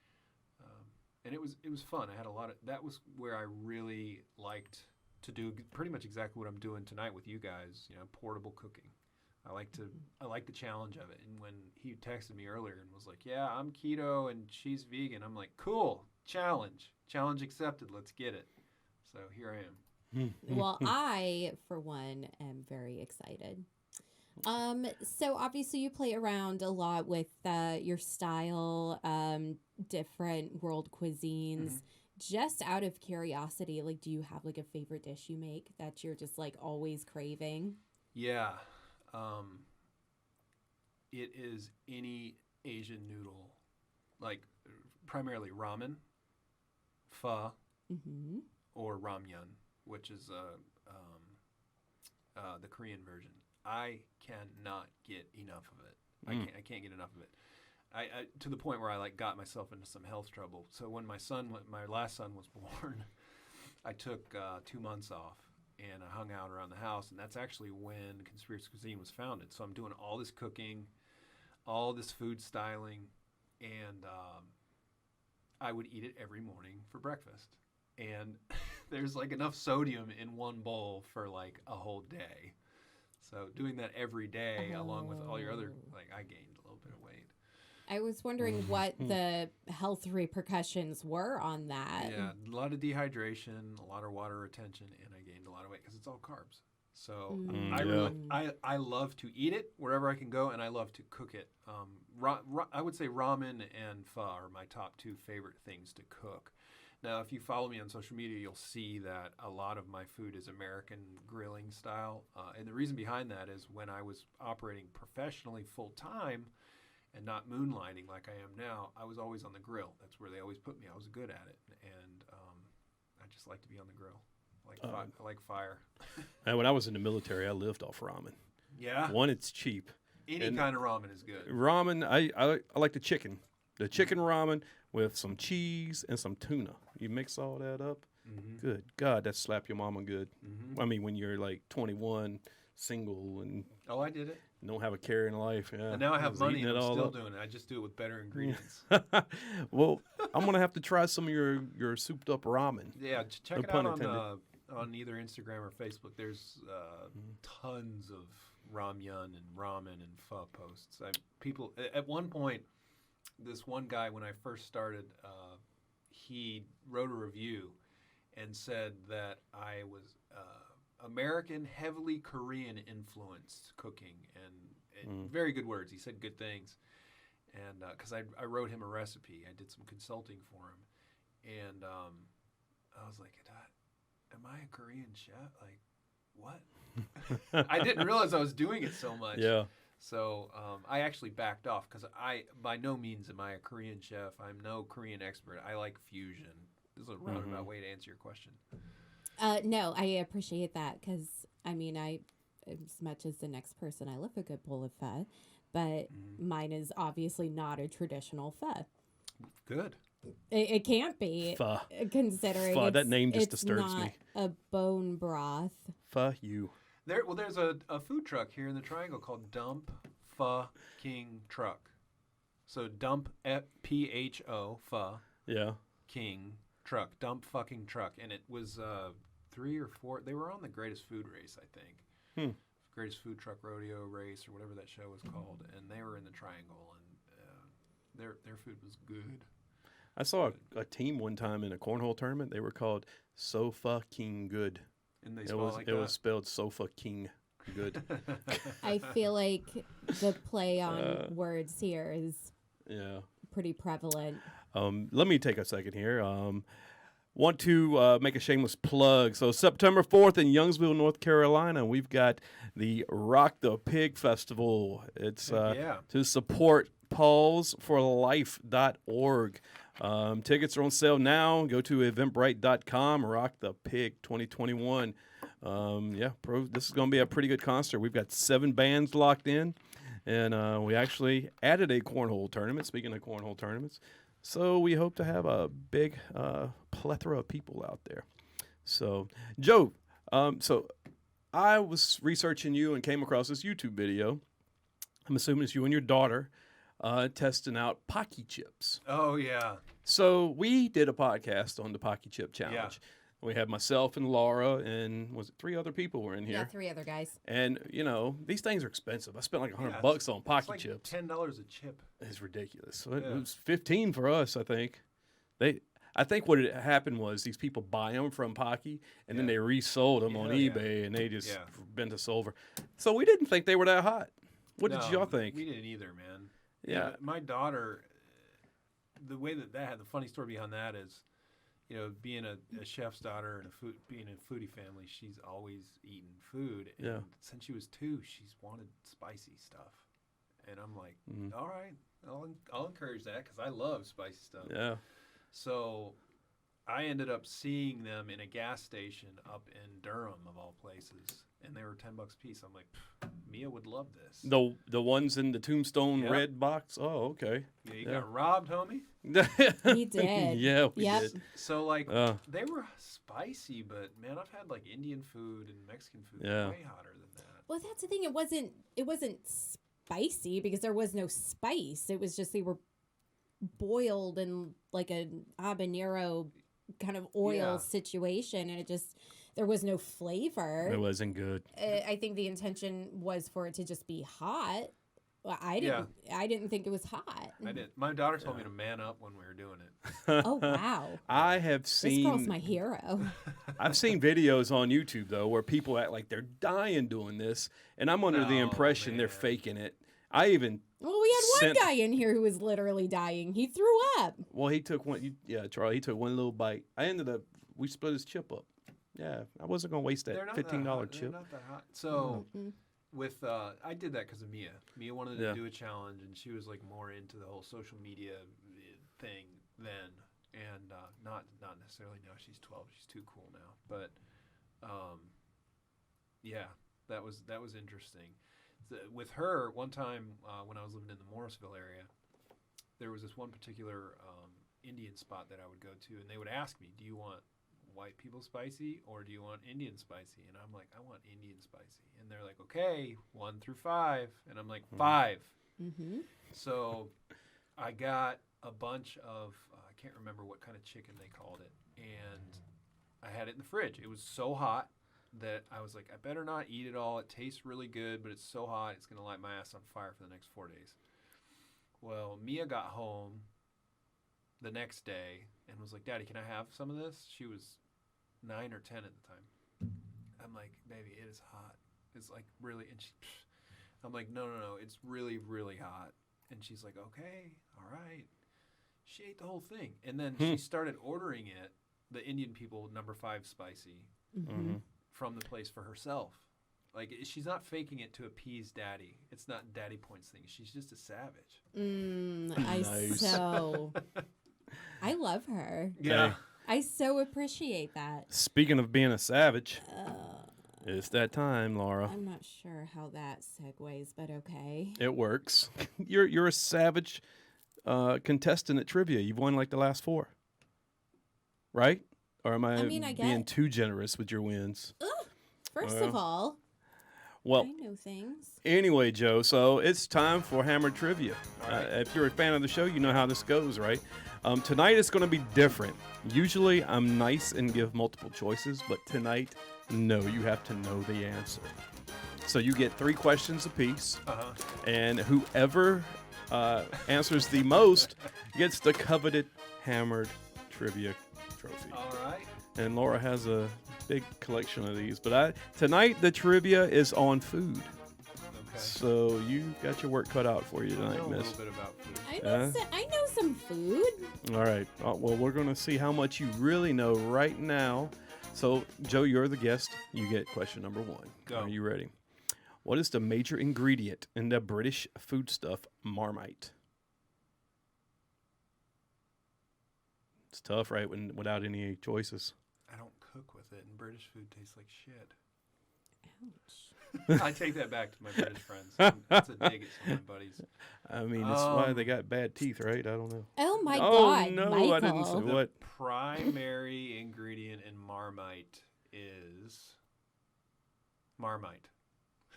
And it was fun. I had that was where I really liked to do pretty much exactly what I'm doing tonight with you guys, portable cooking. I like the challenge of it. And when he texted me earlier and was like, yeah, I'm keto and she's vegan, I'm like, cool, challenge accepted. Let's get it. So here I am. Well, I, for one, am very excited. So obviously you play around a lot with your style, different world cuisines. Mm-hmm. Just out of curiosity, like, do you have like a favorite dish you make that you're just like always craving? Yeah. It is any Asian noodle, like primarily ramen, pho, or ramyun, which is the Korean version. I cannot get enough of it. I can't get enough of it. I to the point where I got myself into some health trouble. So when my last son was born, I took 2 months off. And I hung out around the house, and that's actually when Conspiracy Cuisine was founded. So I'm doing all this cooking, all this food styling, and I would eat it every morning for breakfast. And there's like enough sodium in one bowl for like a whole day. So doing that every day, along with all your other, I gained a little bit of weight. I was wondering what the health repercussions were on that. Yeah, a lot of dehydration, a lot of water retention, and I gained a lot of weight because it's all carbs. So I love to eat it wherever I can go, and I love to cook it. I would say ramen and pho are my top 2 favorite things to cook. Now, if you follow me on social media, you'll see that a lot of my food is American grilling style. And the reason behind that is when I was operating professionally full time and not moonlighting like I am now, I was always on the grill. That's where they always put me. I was good at it. And I just like to be on the grill. I like fire. And when I was in the military, I lived off ramen. Yeah? One, it's cheap. Any kind of ramen is good. Ramen, I like the chicken. The chicken ramen with some cheese and some tuna. You mix all that up. Mm-hmm. Good God, that slap your mama good. Mm-hmm. I mean, when you're like 21, single, and Oh, I did it. don't have a care in life. Yeah, And now I have was money eating and it I'm all still up. doing it. I just do it with better ingredients. Well, I'm going to have to try some of your souped up ramen. Yeah, check No it pun out intended. on either Instagram or Facebook. There's tons of ramyun and ramen and pho posts. People at one point, this one guy when I first started, he wrote a review and said that I was American, heavily Korean influenced cooking, and very good words. He said good things, and because I wrote him a recipe, I did some consulting for him, and I was like, am I a Korean chef? Like, what? I didn't realize I was doing it so much. Yeah. So I actually backed off because I, by no means am I a Korean chef. I'm no Korean expert. I like fusion. This is a roundabout way to answer your question. No, I appreciate that because, I mean, as much as the next person, I love a good bowl of pho, but mine is obviously not a traditional pho. Good. It can't be, Pho. considering Pho, that it's, name just it's disturbs not me. a bone broth. Pho you. There's a food truck here in the Triangle called Dump Fucking Truck. So Dump Pho Pho Yeah. King Truck, Dump Fucking Truck, and it was 3 or 4. They were on the Greatest Food Race, I think. Greatest Food Truck Rodeo Race or whatever that show was called, and they were in the Triangle, and their food was good. I saw a team one time in a cornhole tournament. They were called Sofa King Good. And they It spell was like it that. was spelled Sofa King Good. I feel like the play on words here is Yeah. pretty prevalent. Let me take a second here. Want to make a shameless plug. So September 4th in Youngsville, North Carolina, we've got the Rock the Pig Festival. It's yeah. to support pawsforlife.org. Tickets are on sale now. Go to eventbrite.com, Rock the Pig 2021. This is going to be a pretty good concert. We've got 7 bands locked in, and we actually added a cornhole tournament, speaking of cornhole tournaments. So we hope to have a big plethora of people out there. So, Joe, so I was researching you and came across this YouTube video. I'm assuming it's you and your daughter testing out Pocky chips. Oh, yeah. So we did a podcast on the Pocky Chip Challenge. Yeah. We had myself and Laura and was it 3 other people were in here? Yeah, 3 other guys. And, you know, these things are expensive. I spent like $100 on It's Pocky like chips. $10 a chip. It's ridiculous. So it Yeah. was 15 for us, I think. I think what had happened was these people buy them from Pocky, and then Yeah. they resold them on Yeah. eBay, and they just Yeah. bent us over. So we didn't think they were that hot. What did No, y'all think? We didn't either, man. Yeah. My daughter, the way that had the funny story behind that is, you know, being a chef's daughter and being in a foodie family, she's always eaten food. And Yeah. since she was 2, she's wanted spicy stuff. And I'm like, all right, I'll encourage that because I love spicy stuff. Yeah. So I ended up seeing them in a gas station up in Durham, of all places, and they were $10 a piece. I'm like, Mia would love this. The ones in the Tombstone Yep. red box? Oh, okay. Yeah, you got robbed, homie. We did. Yeah, we Yep. did. So like Uh. they were spicy, but man, I've had like Indian food and Mexican food Yeah. way hotter than that. Well, that's the thing. It wasn't spicy because there was no spice. It was just they were boiled in like an habanero kind of oil Yeah. situation, and there was no flavor. It wasn't good. I think the intention was for it to just be hot. Well, I didn't think it was hot. I didn't. My daughter told me to man up when we were doing it. Oh wow. I have This girl's seen my hero. I've seen videos on YouTube though where people act like they're dying doing this, and I'm under the No, impression they're man. faking it. I even Well, we had sent- one guy in here who was literally dying. He threw up. Well, he took one. Yeah, Charlie. He took one little bite. We split his chip up. Yeah, I wasn't gonna waste They're that not $15 that hot. chip. They're not that hot. So Mm. with I did that because of Mia. Mia wanted to do a challenge, and she was like more into the whole social media thing then, and not necessarily now. She's 12. She's too cool now. But yeah, that was interesting. With her, one time when I was living in the Morrisville area, there was this one particular Indian spot that I would go to, and they would ask me, "Do you want white people spicy or do you want Indian spicy?" And I'm like, "I want Indian spicy." And they're like, "Okay, 1 through 5." And I'm like, 5. Mm-hmm. So I got a bunch of, I can't remember what kind of chicken they called it. And I had it in the fridge. It was so hot that I was like, I better not eat it all. It tastes really good, but it's so hot, it's going to light my ass on fire for the next 4 days. Well, Mia got home the next day and was like, "Daddy, can I have some of this?" She was 9 or 10 at the time. I'm like, "Baby, it is hot. It's like really," and I'm like, no, it's really, really hot. And she's like, "Okay, all right." She ate the whole thing. And then she started ordering it, the Indian people, number 5 spicy, from the place for herself. Like, she's not faking it to appease Daddy. It's not Daddy points thing. She's just a savage. Nice. I love her. Yeah. Hey. I so appreciate that. Speaking of being a savage, it's that time, Laura. I'm not sure how that segues, but okay. It works. You're a savage contestant at trivia. You've won like the last 4, right? Or am I, mean, I being get- too generous with your wins? First of all, Well, I know things. anyway, Joe, so it's time for Hammered Trivia. If you're a fan of the show, you know how this goes, right? Tonight it's going to be different. Usually I'm nice and give multiple choices, but tonight, no, you have to know the answer. So you get 3 questions apiece, and whoever answers the most gets the coveted Hammered Trivia trophy. All right. And Laura has a big collection of these. But tonight the trivia is on food. Okay. So you got your work cut out for you I tonight, know a miss. little bit about food. I know some food. All right. Well, we're going to see how much you really know right now. So, Joe, you're the guest. You get question number 1. Go. Are you ready? What is the major ingredient in the British foodstuff Marmite? It's tough, right? Without any choices. I don't cook with it, and British food tastes like shit. Ouch. I take that back to my British friends. That's a dig at some of my buddies. I mean, it's why they got bad teeth, right? I don't know. Oh my Oh, God, no, Michael. I didn't say what. Primary ingredient in Marmite is Marmite.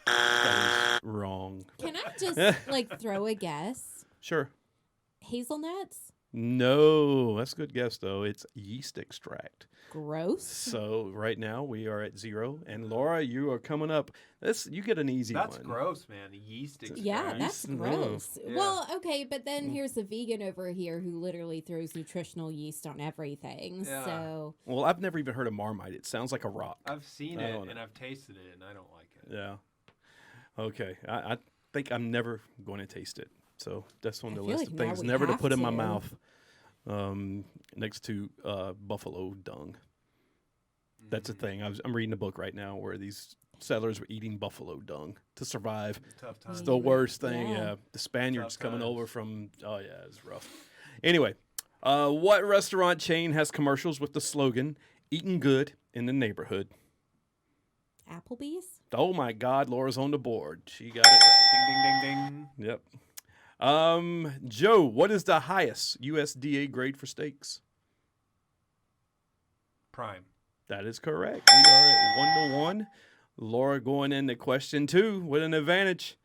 That is wrong. Can I just throw a guess? Sure. Hazelnuts? No, that's a good guess though. It's yeast extract. Gross. So right now we are at 0, and Laura, you are coming up. You get an easy That's one. gross, man. Yeast extract. Yeah, that's Yeast, gross. Yeah. Well, okay, but then here's a vegan over here who literally throws nutritional yeast on everything. Yeah. So Well, I've never even heard of Marmite. It sounds like a rock. I've seen I it don't know. and I've tasted it, and I don't like it. Yeah. Okay. I think I'm never going to taste it. So that's on I the feel list like of now things we never to have put in my to. mouth. Next to buffalo dung. That's a thing. I'm reading a book right now where these settlers were eating buffalo dung to survive. Tough It's times. the worst thing. Yeah. Yeah. The Spaniards Tough coming times. over from. Oh yeah, it's rough. Anyway, what restaurant chain has commercials with the slogan "Eating good in the neighborhood"? Applebee's? Oh my God, Laura's on the board. She got it right. Ding, ding, ding, ding. Yep. Joe, what is the highest USDA grade for steaks? Prime. That is correct. We are at 1-1. Laura going into question 2 with an advantage.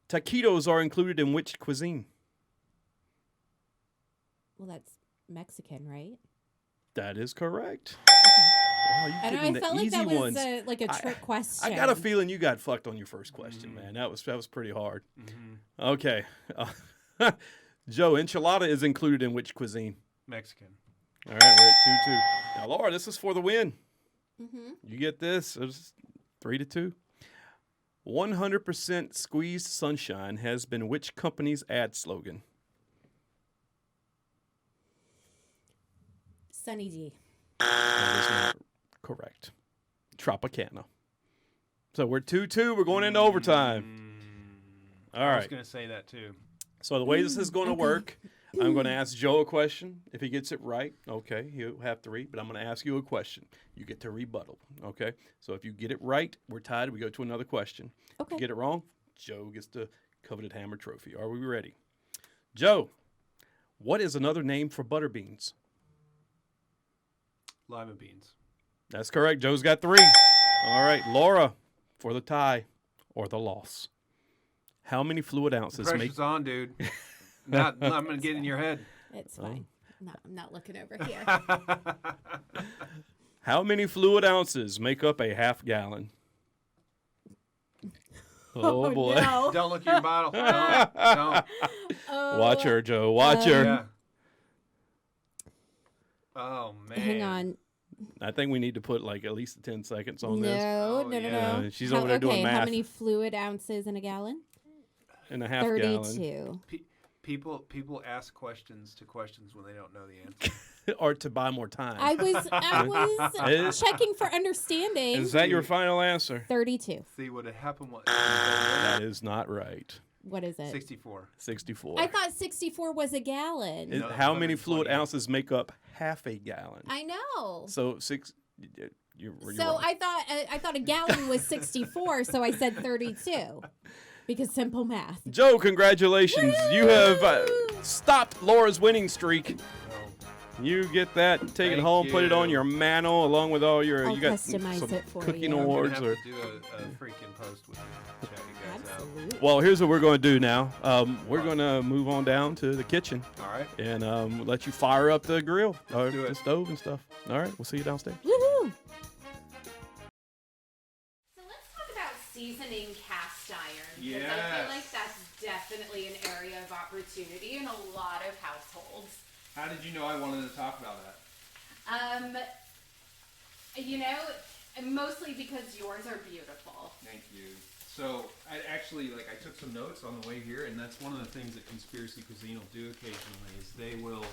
Taquitos are included in which cuisine? Well, that's Mexican, right? That is correct. Okay. Wow, you And getting I the felt like easy that was ones. a trick question. I got a feeling you got fucked on your first question, man. That was pretty hard. Mm-hmm. Okay. Joe, enchilada is included in which cuisine? Mexican. All right, we're at 2-2. Now, Laura, this is for the win. Mm-hmm. You get this. It's 3-2. 100% squeezed sunshine has been which company's ad slogan? Sunny D. That is not correct. Tropicana. So we're 2-2. We're going into overtime. All I was right. going to say that too. So the way this is going to work, I'm going to ask Joe a question. If he gets it right, okay, he'll have 3. But I'm going to ask you a question. You get to rebuttal, okay? So if you get it right, we're tied. We go to another question. Okay. If you get it wrong, Joe gets the coveted hammer trophy. Are we ready? Joe, what is another name for butter beans? Lima beans. That's correct. Joe's got 3. All right, Laura, for the tie or the loss. How many fluid ounces Pressure's on, dude. I'm going to get in your head. It's fine. No, I'm not looking over here. How many fluid ounces make up a half gallon? Oh boy. No. Don't look at your bottle. Don't. Watch her, Joe. Watch her. Yeah. Oh, man. Hang on. I think we need to put like at least 10 seconds on this. Oh, No. yeah. She's over there doing How math. many fluid ounces in a gallon? In a half 32. gallon. People ask questions when they don't know the answer. Or to buy more time. I was checking for understanding. Is that your final answer? 32. See, what had happened was That is not right. What is it? 64. 64. I thought 64 was a gallon. Is- No, how many fluid 120. ounces make up half a gallon? I know. So you're So wrong. I thought a gallon was 64, so I said 32. Because simple math. Joe, congratulations. You have stopped Laura's winning streak. You get that, take it Thank home, put it on you. your mantle along with all your. I'll you got customize some it for cooking you. I'm gonna awards. have Or, to do a freaking post with you. Check you guys out. Absolutely. well, here's what we're going to do now. We're going to move on down to the kitchen All right. and let you fire up the grill or do it. the stove and stuff. All right, we'll see you downstairs. Woohoo! So let's talk about seasoning cast iron. Because I Yes. feel like that's definitely an area of opportunity in a lot of households. How did you know I wanted to talk about that? You know, mostly because yours are beautiful. Thank you. So I actually I took some notes on the way here, and that's one of the things that Conspiracy Cuisine will do occasionally is they will,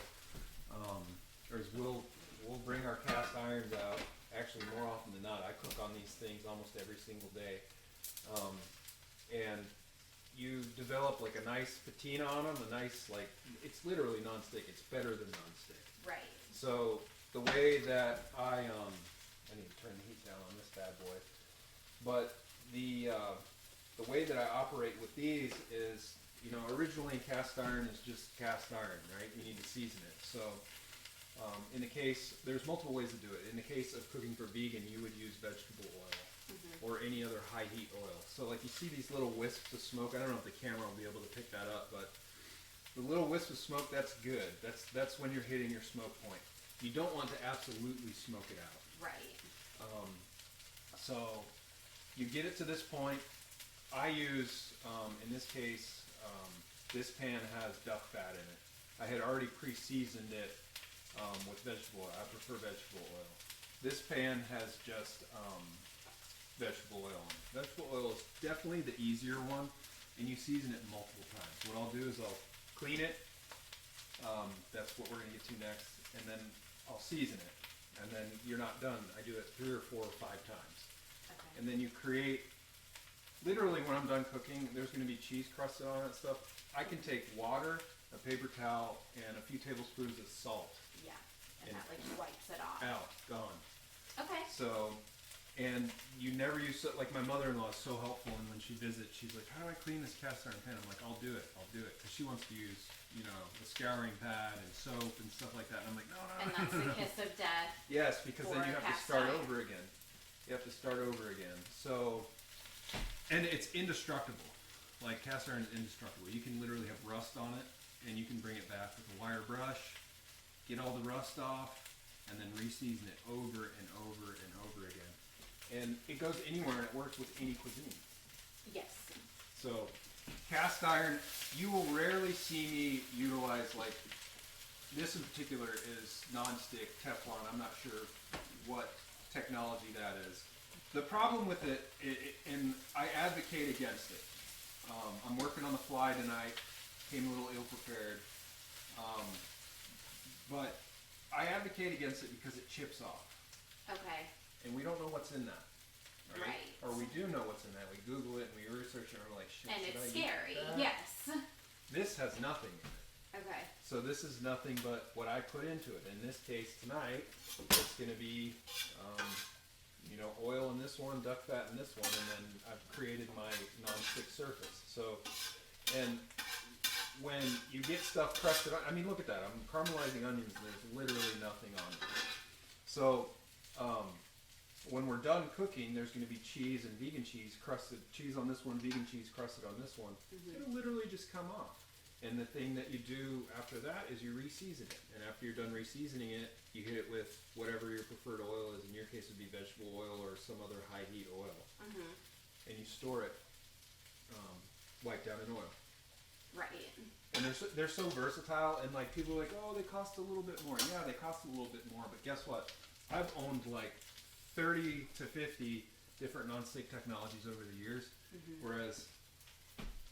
we'll bring our cast irons out. Actually, more often than not, I cook on these things almost every single day, and you develop like a nice patina on them. A nice it's literally nonstick. It's better than nonstick. Right. So the way that I need to turn the heat down on this bad boy, but the way that I operate with these is, originally cast iron is just cast iron, right? You need to season it. So in the case, there's multiple ways to do it. In the case of cooking for vegan, you would use vegetable oil or any other high heat oil. So you see these little wisps of smoke. I don't know if the camera will be able to pick that up, but the little wisp of smoke, that's good. That's when you're hitting your smoke point. You don't want to absolutely smoke it out. Right. So you get it to this point. I use, in this case, this pan has duck fat in it. I had already pre-seasoned it with vegetable oil. I prefer vegetable oil. This pan has just vegetable oil in it. Vegetable oil is definitely the easier one, and you season it multiple times. What I'll do is I'll clean it. That's what we're going to get to next. And then I'll season it. And then you're not done. I do it 3 or 4 or 5 times. Okay. And then you create, literally when I'm done cooking, there's going to be cheese crusted on it and stuff. I can take water, a paper towel, and a few tablespoons of salt Yeah. And that wipes it off. out, gone. Okay. So, and you never use, my mother-in-law is so helpful, and when she visits, she's like, how do I clean this cast iron pan? I'm like, I'll do it, because she wants to use, the scouring pad and soap and stuff like that. And I'm like, no. And that's the kiss of death. Yes, because then for you have to cast start iron. over again. You have to start over again. So, and it's indestructible. Like cast iron is indestructible. You can literally have rust on it, and you can bring it back with a wire brush, get all the rust off, and then re-season it over and over and over again. And it goes anywhere, and it works with any cuisine. Yes. So, cast iron, you will rarely see me utilize this in particular is non-stick Teflon. I'm not sure what technology that is. The problem with it, and I advocate against it. I'm working on the fly tonight. Came a little ill-prepared. But I advocate against it because it chips off. Okay. And we don't know what's in that. Right. Or we do know what's in that. We Google it and we research it and we're like, shit, And should it's I scary. eat that? Yes. This has nothing in it. Okay. So this is nothing but what I put into it. In this case tonight, it's going to be, oil in this one, duck fat in this one, and then I've created my non-stick surface. So, and when you get stuff crusted on, I mean, look at that. I'm caramelizing onions and there's literally nothing on it. So, when we're done cooking, there's going to be cheese and vegan cheese crusted, cheese on this one, vegan cheese crusted on this one. Mm-hmm. It'll literally just come off. And the thing that you do after that is you re-season it. And after you're done re-seasoning it, you hit it with whatever your preferred oil is. In your case, it would be vegetable oil or some other high heat oil. Mm-hmm. And you store it wiped down in oil. Right. And they're so versatile. And like people are like, oh, they cost a little bit more. Yeah, they cost a little bit more. But guess what? I've owned like 30 to 50 different non-stick technologies over the years. Mm-hmm. Whereas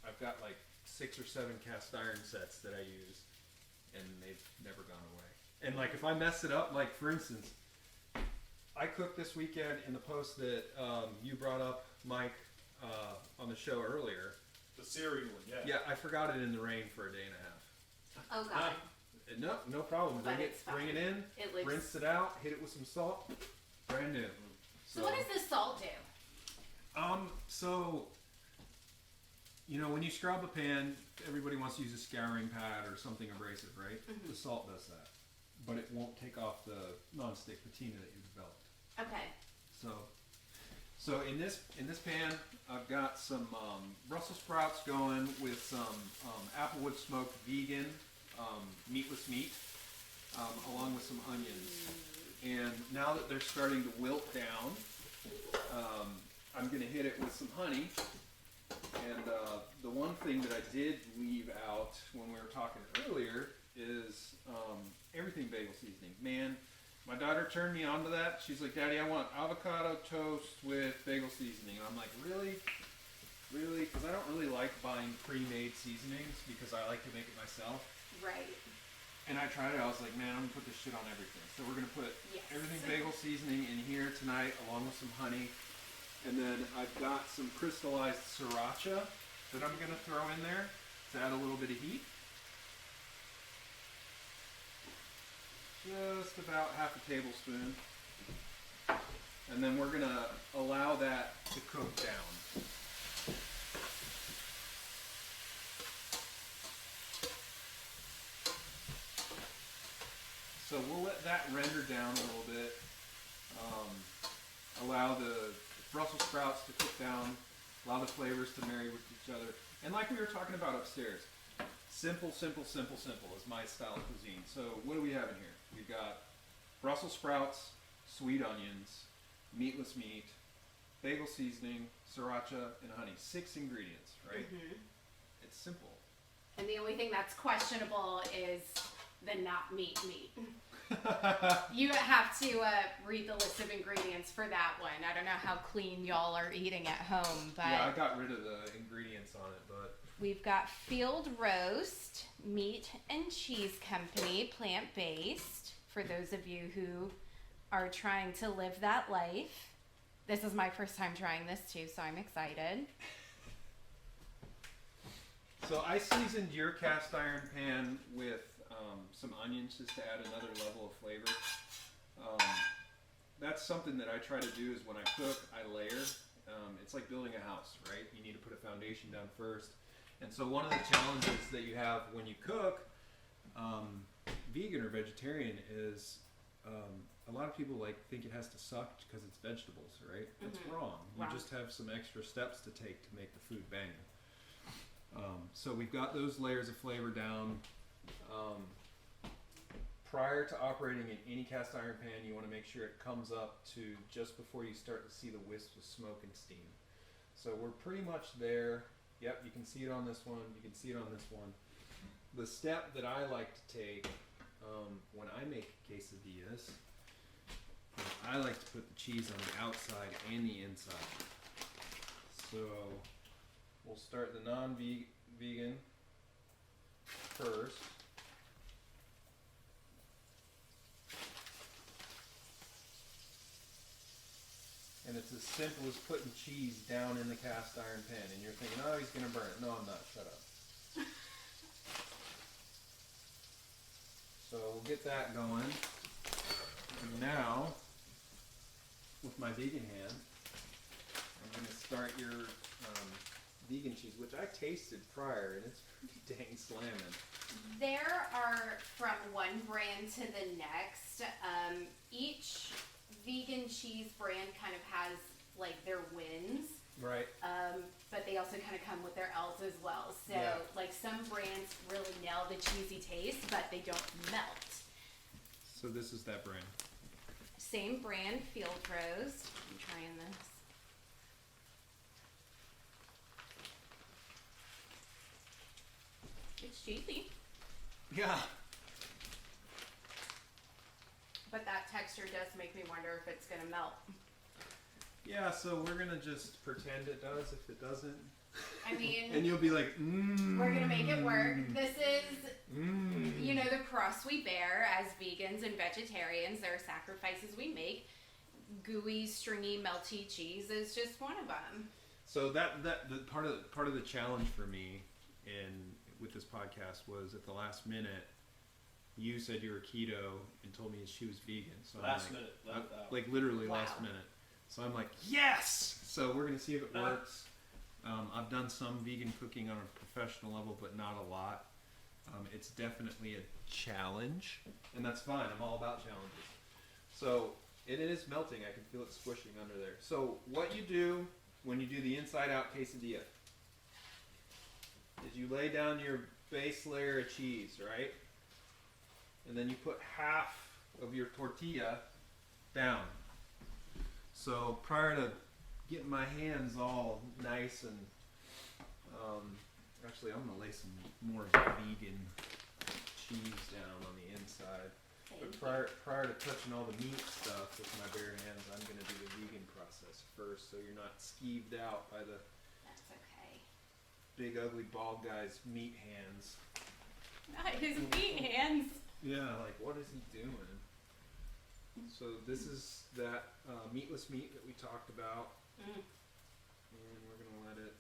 I've got like 6 or 7 cast iron sets that I use, and they've never gone away. And like if I mess it up, like for instance, I cooked this weekend in the post that you brought up, Mike, on the show earlier. The cereal one, yeah. Yeah, I forgot it in the rain for a day and a half. Oh God. No problem. But Bring it's fine. bring it in, It lives. rinse it out, hit it with some salt, brand new. So what does the salt do? So, when you scrub a pan, everybody wants to use a scouring pad or something abrasive, right? Mm-hmm. The salt does that. But it won't take off the non-stick patina that you developed. Okay. So in this pan, I've got some Brussels sprouts going with some applewood smoked vegan meatless meat, along with some onions. And now that they're starting to wilt down, I'm going to hit it with some honey. And the one thing that I did leave out when we were talking earlier is everything bagel seasoning. Man, my daughter turned me on to that. She's like, Daddy, I want avocado toast with bagel seasoning. And I'm like, really? Really? Because I don't really like buying pre-made seasonings because I like to make it myself. Right. And I tried it. I was like, man, I'm going to put this shit on everything. So we're going to put everything bagel seasoning in here tonight along with some honey. And then I've got some crystallized sriracha that I'm going to throw in there to add a little bit of heat. Just about half a tablespoon. And then we're going to allow that to cook down. So we'll let that render down a little bit. Allow the Brussels sprouts to cook down. Allow the flavors to marry with each other. And like we were talking about upstairs, simple is my style of cuisine. So what do we have in here? We've got Brussels sprouts, sweet onions, meatless meat, bagel seasoning, sriracha, and honey. 6 ingredients, right? Mm-hmm. It's simple. And the only thing that's questionable is the not meat. You have to read the list of ingredients for that one. I don't know how clean y'all are eating at home, but Yeah, I got rid of the ingredients on it, but we've got Field Roast Meat and Cheese Company, plant-based, for those of you who are trying to live that life. This is my first time trying this too, so I'm excited. So I seasoned your cast iron pan with some onions just to add another level of flavor. That's something that I try to do is when I cook, I layer. It's like building a house, right? You need to put a foundation down first. And so one of the challenges that you have when you cook, vegan or vegetarian, is a lot of people think it has to suck because it's vegetables, right? That's wrong. You just have some extra steps to take to make the food banging. So we've got those layers of flavor down. Prior to operating in any cast iron pan, you want to make sure it comes up to just before you start to see the wisps of smoke and steam. So we're pretty much there. Yep, you can see it on this one. You can see it on this one. The step that I like to take when I make quesadillas I like to put the cheese on the outside and the inside. So we'll start the non-vegan first. And it's as simple as putting cheese down in the cast iron pan. And you're thinking, oh, he's going to burn it. No, I'm not. Shut up. So we'll get that going. And now, with my vegan hand, I'm going to start your vegan cheese, which I tasted prior, and it's pretty dang slamming. There are, from one brand to the next, each vegan cheese brand kind of has like their wins. Right. But they also kind of come with their L's as well. So like some brands really nail the cheesy taste, but they don't melt. So this is that brand. Same brand, Field Roast. I'm trying this. It's cheesy, Yeah. but that texture does make me wonder if it's gonna melt. Yeah, so we're going to just pretend it does if it doesn't. I mean, And you'll be like, mmm. we're gonna make it work. This is, you know, the cross we bear as vegans and vegetarians. There are sacrifices we make. Gooey, stringy, melty cheese is just one of them. So the part of the challenge for me with this podcast was at the last minute, you said you were keto and told me she was vegan. So Last I'm like, minute, left out. like literally Wow. last minute. So I'm like, yes. So we're gonna see if it works. I've done some vegan cooking on a professional level, but not a lot. It's definitely a challenge, and that's fine. I'm all about challenges. So it is melting. I can feel it squishing under there. So what you do when you do the inside-out quesadilla is you lay down your base layer of cheese, right? And then you put half of your tortilla down. So prior to getting my hands all nice and actually I'm gonna lay some more vegan cheese down on the inside. But prior to touching all the meat stuff with my bare hands, I'm gonna do the vegan process first, so you're not skeeved out by the That's okay. big ugly bald guy's meat hands. Not his meat hands. Yeah, like what is he doing? So this is that meatless meat that we talked about. And we're going to let it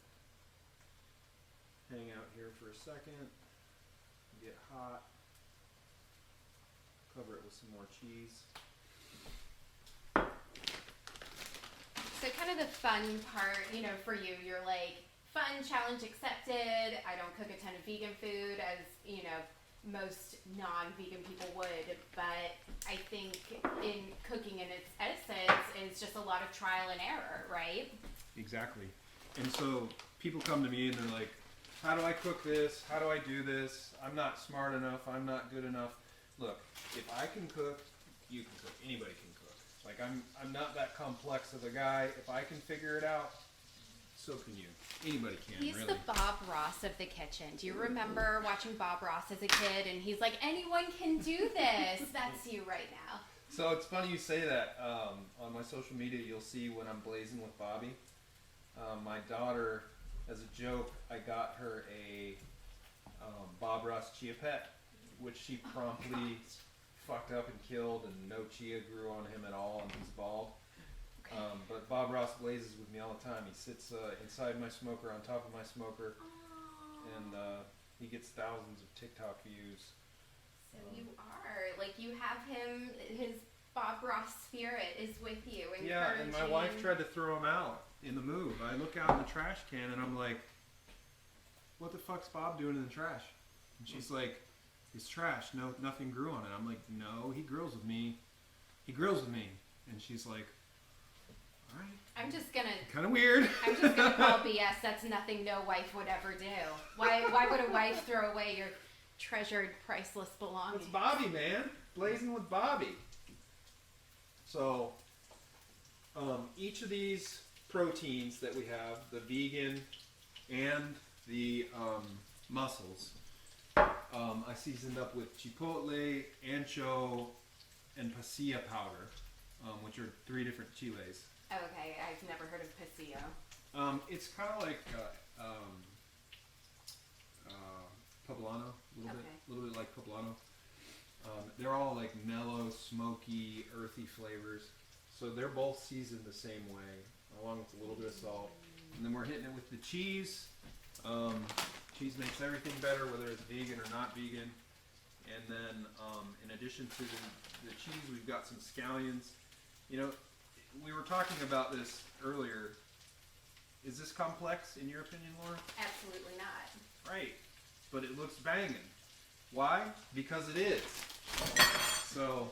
hang out here for a second, get hot, cover it with some more cheese. So kind of the fun part, you know, for you, you're like, fun, challenge accepted. I don't cook a ton of vegan food as, you know, most non-vegan people would, but I think in cooking in its essence is just a lot of trial and error, right? Exactly. And so people come to me and they're like, how do I cook this? How do I do this? I'm not smart enough. I'm not good enough. Look, if I can cook, you can cook. Anybody can cook. Like I'm not that complex of a guy. If I can figure it out, so can you. Anybody can, He's really. the Bob Ross of the kitchen. Do you remember watching Bob Ross as a kid? And he's like, anyone can do this. That's you right now. So it's funny you say that. On my social media, you'll see when I'm blazing with Bobby. My daughter, as a joke, I got her a Bob Ross chia pet, which she promptly fucked up and killed, and no chia grew on him at all, and he's bald. But Bob Ross blazes with me all the time. He sits inside my smoker, on top of my smoker, and he gets thousands of TikTok views. So you are, like, you have him, his Bob Ross spirit is with you. Yeah, and my wife tried to throw him out in the move. I look out in the trash can and I'm like, what the fuck's Bob doing in the trash? And she's like, it's trash. No, nothing grew on it. I'm like, no, he grills with me. He grills with me. And she's like, all right. I'm just gonna Kind of weird. I'm just gonna call BS. That's nothing no wife would ever do. Why would a wife throw away your treasured, priceless belongings? It's Bobby, man. Blazing with Bobby. So, each of these proteins that we have, the vegan and the mussels, I seasoned up with chipotle, ancho, and pasilla powder. which are 3 different chiles. Okay, I've never heard of pisillo. It's kind of like poblano, a little bit like poblano. They're all like mellow, smoky, earthy flavors. So they're both seasoned the same way, along with a little bit of salt. And then we're hitting it with the cheese. Cheese makes everything better, whether it's vegan or not vegan. And then, in addition to the cheese, we've got some scallions. You know, we were talking about this earlier. Is this complex, in your opinion, Laura? Absolutely not. Right. But it looks banging. Why? Because it is. So,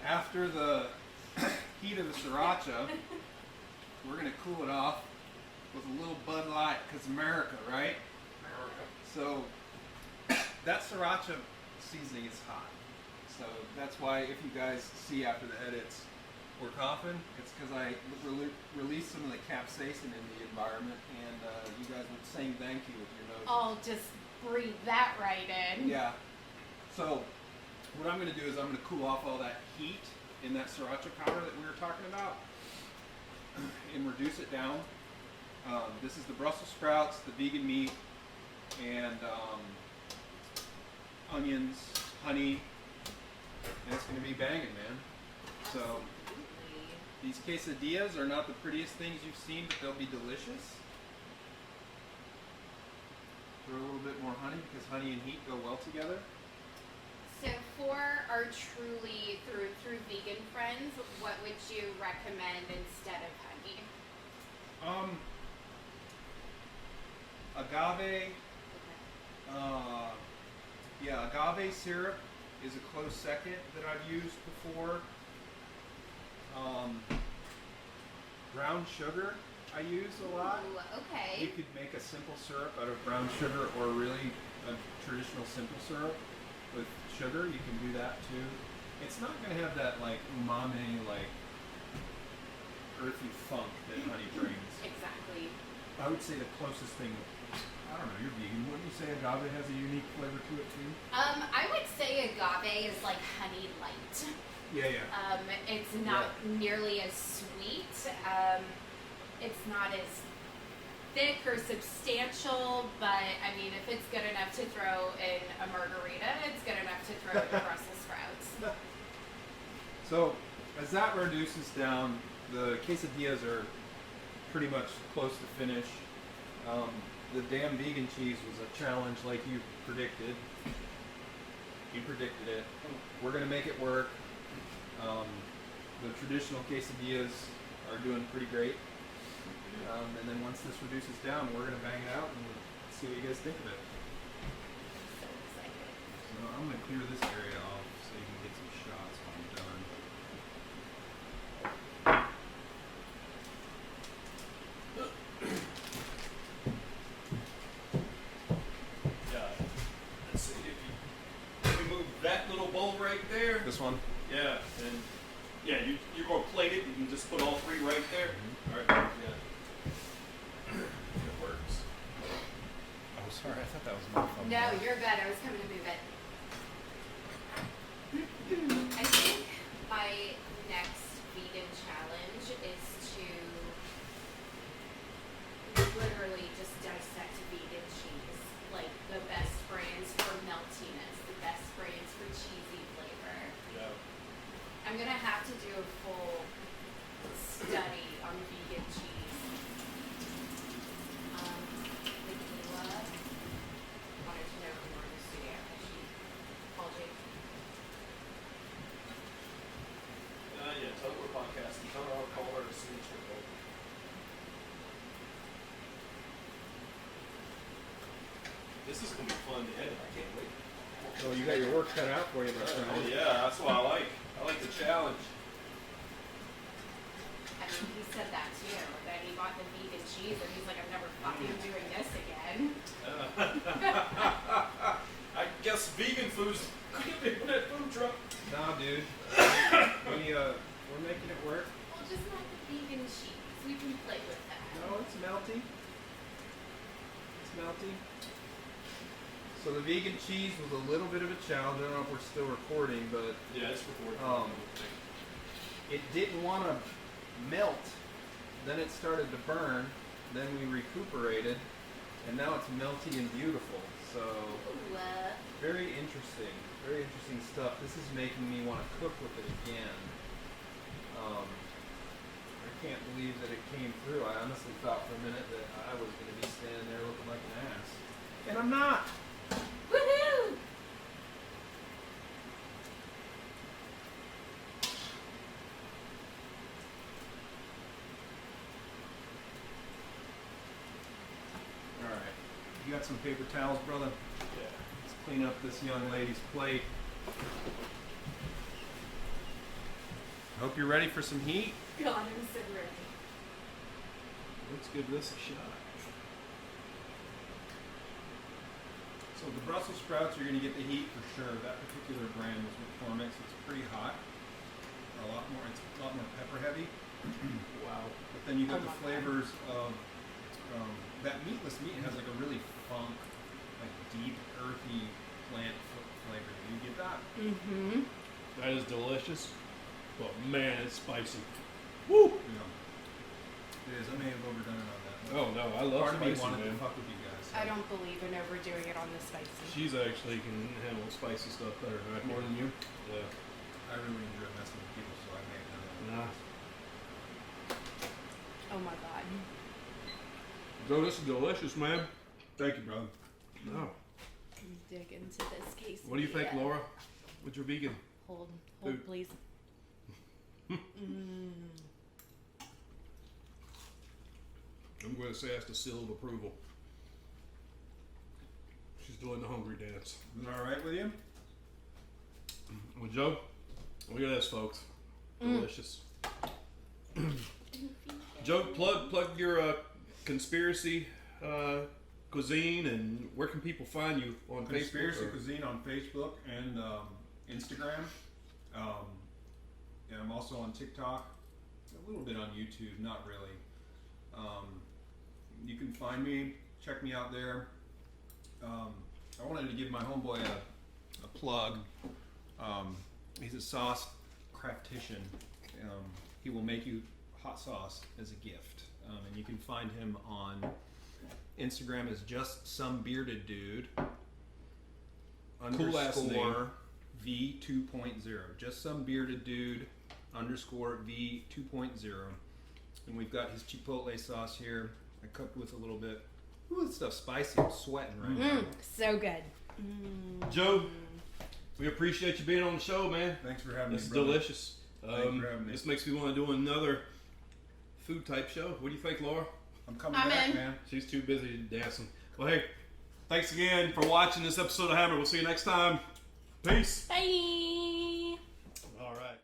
after the heat of the sriracha, we're going to cool it off with a little Bud Light, because America, right? America. So, that sriracha seasoning is hot. So, that's why if you guys see after the edits, we're coughing, it's because I released some of the capsaicin in the environment, and you guys were saying thank you with your nose. I'll just breathe that right in. Yeah. So, what I'm going to do is I'm going to cool off all that heat in that sriracha powder that we were talking about and reduce it down. This is the Brussels sprouts, the vegan meat, and onions, honey, and it's going to be banging, man. So, these quesadillas are not the prettiest things you've seen, but they'll be delicious. Throw a little bit more honey, because honey and heat go well together. So for our truly through vegan friends, what would you recommend instead of honey? Agave. Agave syrup is a close second that I've used before. Brown sugar I use a lot. Ooh, okay. You could make a simple syrup out of brown sugar, or really a traditional simple syrup with sugar. You can do that too. It's not going to have that like umami, like earthy funk that honey brings. Exactly. I would say the closest thing, I don't know, you're vegan. Wouldn't you say agave has a unique flavor to it too? I would say agave is like honey light. Yeah. It's not nearly as sweet. It's not as thick or substantial, but I mean, if it's good enough to throw in a margarita, it's good enough to throw in Brussels sprouts. So, as that reduces down, the quesadillas are pretty much close to finish. The damn vegan cheese was a challenge like you predicted. You predicted it. We're going to make it work. The traditional quesadillas are doing pretty great. And then once this reduces down, we're going to bang it out and see what you guys think of it. So excited. So I'm going to clear this area off so you can get some shots when I'm done. Yeah. Let's see if we move that little bowl right there. This one? Yeah, and yeah, you're going to plate it. You can just put all 3 right there. All right. Yeah. It works. Oh, sorry. I thought that was my phone. No, you're good. I was coming to move it. I think my next vegan challenge is to literally just dissect vegan cheese. Like the best brands for meltiness, the best brands for cheesy flavor. Yeah. I'm going to have to do a full study on vegan cheese. Michaela wanted to know if we were in the studio. Has she called you? Yeah, tell her we're podcasting. Tell her I'll call her as soon as we're done. This is going to be fun to edit. I can't wait. So you got your work cut out for you, my friend. Oh, yeah, that's what I like. I like the challenge. I mean, he said that too. That he bought the vegan cheese and he's like, I'm never fucking doing this again. I guess vegan food's gonna be on that food truck. Nah, dude. We're making it work. Well, just not the vegan cheese. We can play with that. No, it's melty. It's melty. So the vegan cheese was a little bit of a challenge. I don't know if we're still recording, but Yeah, it's recording. it didn't want to melt. Then it started to burn. Then we recuperated, and now it's melty and beautiful. So very interesting stuff. This is making me want to cook with it again. I can't believe that it came through. I honestly thought for a minute that I was going to be standing there looking like an ass, and I'm not. Woohoo! All right, you got some paper towels, brother? Yeah. Let's clean up this young lady's plate. Hope you're ready for some heat. God, I'm so ready. Let's give this a shot. So the Brussels sprouts, you're going to get the heat for sure. That particular brand was McCormick's. It's pretty hot. It's a lot more pepper heavy. Wow. But then you got Oh the my flavors of that meatless meat has like a really funk, like deep, earthy plant flavor. Do you get that? Mm-hmm. That is delicious. But man, it's spicy. Woo! Yeah. It is. I may have overdone it on that. Oh no, I love Part of me spicy, wanted man. to fuck with you guys. I don't believe in overdoing it on the spicy. She's actually can handle spicy stuff better than I can. More than you? Yeah. I really enjoy messing with people, so I may have done that. Nah. Oh my god. Joe, this is delicious, man. Thank you, brother. No. Dig into this case. What do you think, Laura? With your vegan? Hold, Food. please. I'm going to say that's the seal of approval. She's doing the hungry dance. Is it all right with you? Well, Joe, look at this, folks. Delicious. Joe, plug your Conspiracy Cuisine, and where can people find you on Conspiracy Facebook? Cuisine on Facebook and Instagram. And I'm also on TikTok. A little bit on YouTube, not really. You can find me, check me out there. I wanted to give my homeboy a plug. He's a sauce craftician. He will make you hot sauce as a gift. And you can find him on Instagram as just some bearded dude. Cool ass name. Underscore V 2.0. Just some bearded dude underscore V 2.0. And we've got his chipotle sauce here. I cooked with a little bit. Ooh, this stuff's spicy. I'm sweating right now. So good. Joe, we appreciate you being on the show, man. Thanks for having This me, is brother. delicious. Thanks for having me. This makes me want to do another food type show. What do you think, Laura? I'm coming I'm back, in. man. She's too busy dancing. Well, hey, thanks again for watching this episode of Hammer. We'll see you next time. Peace. Bye. All right.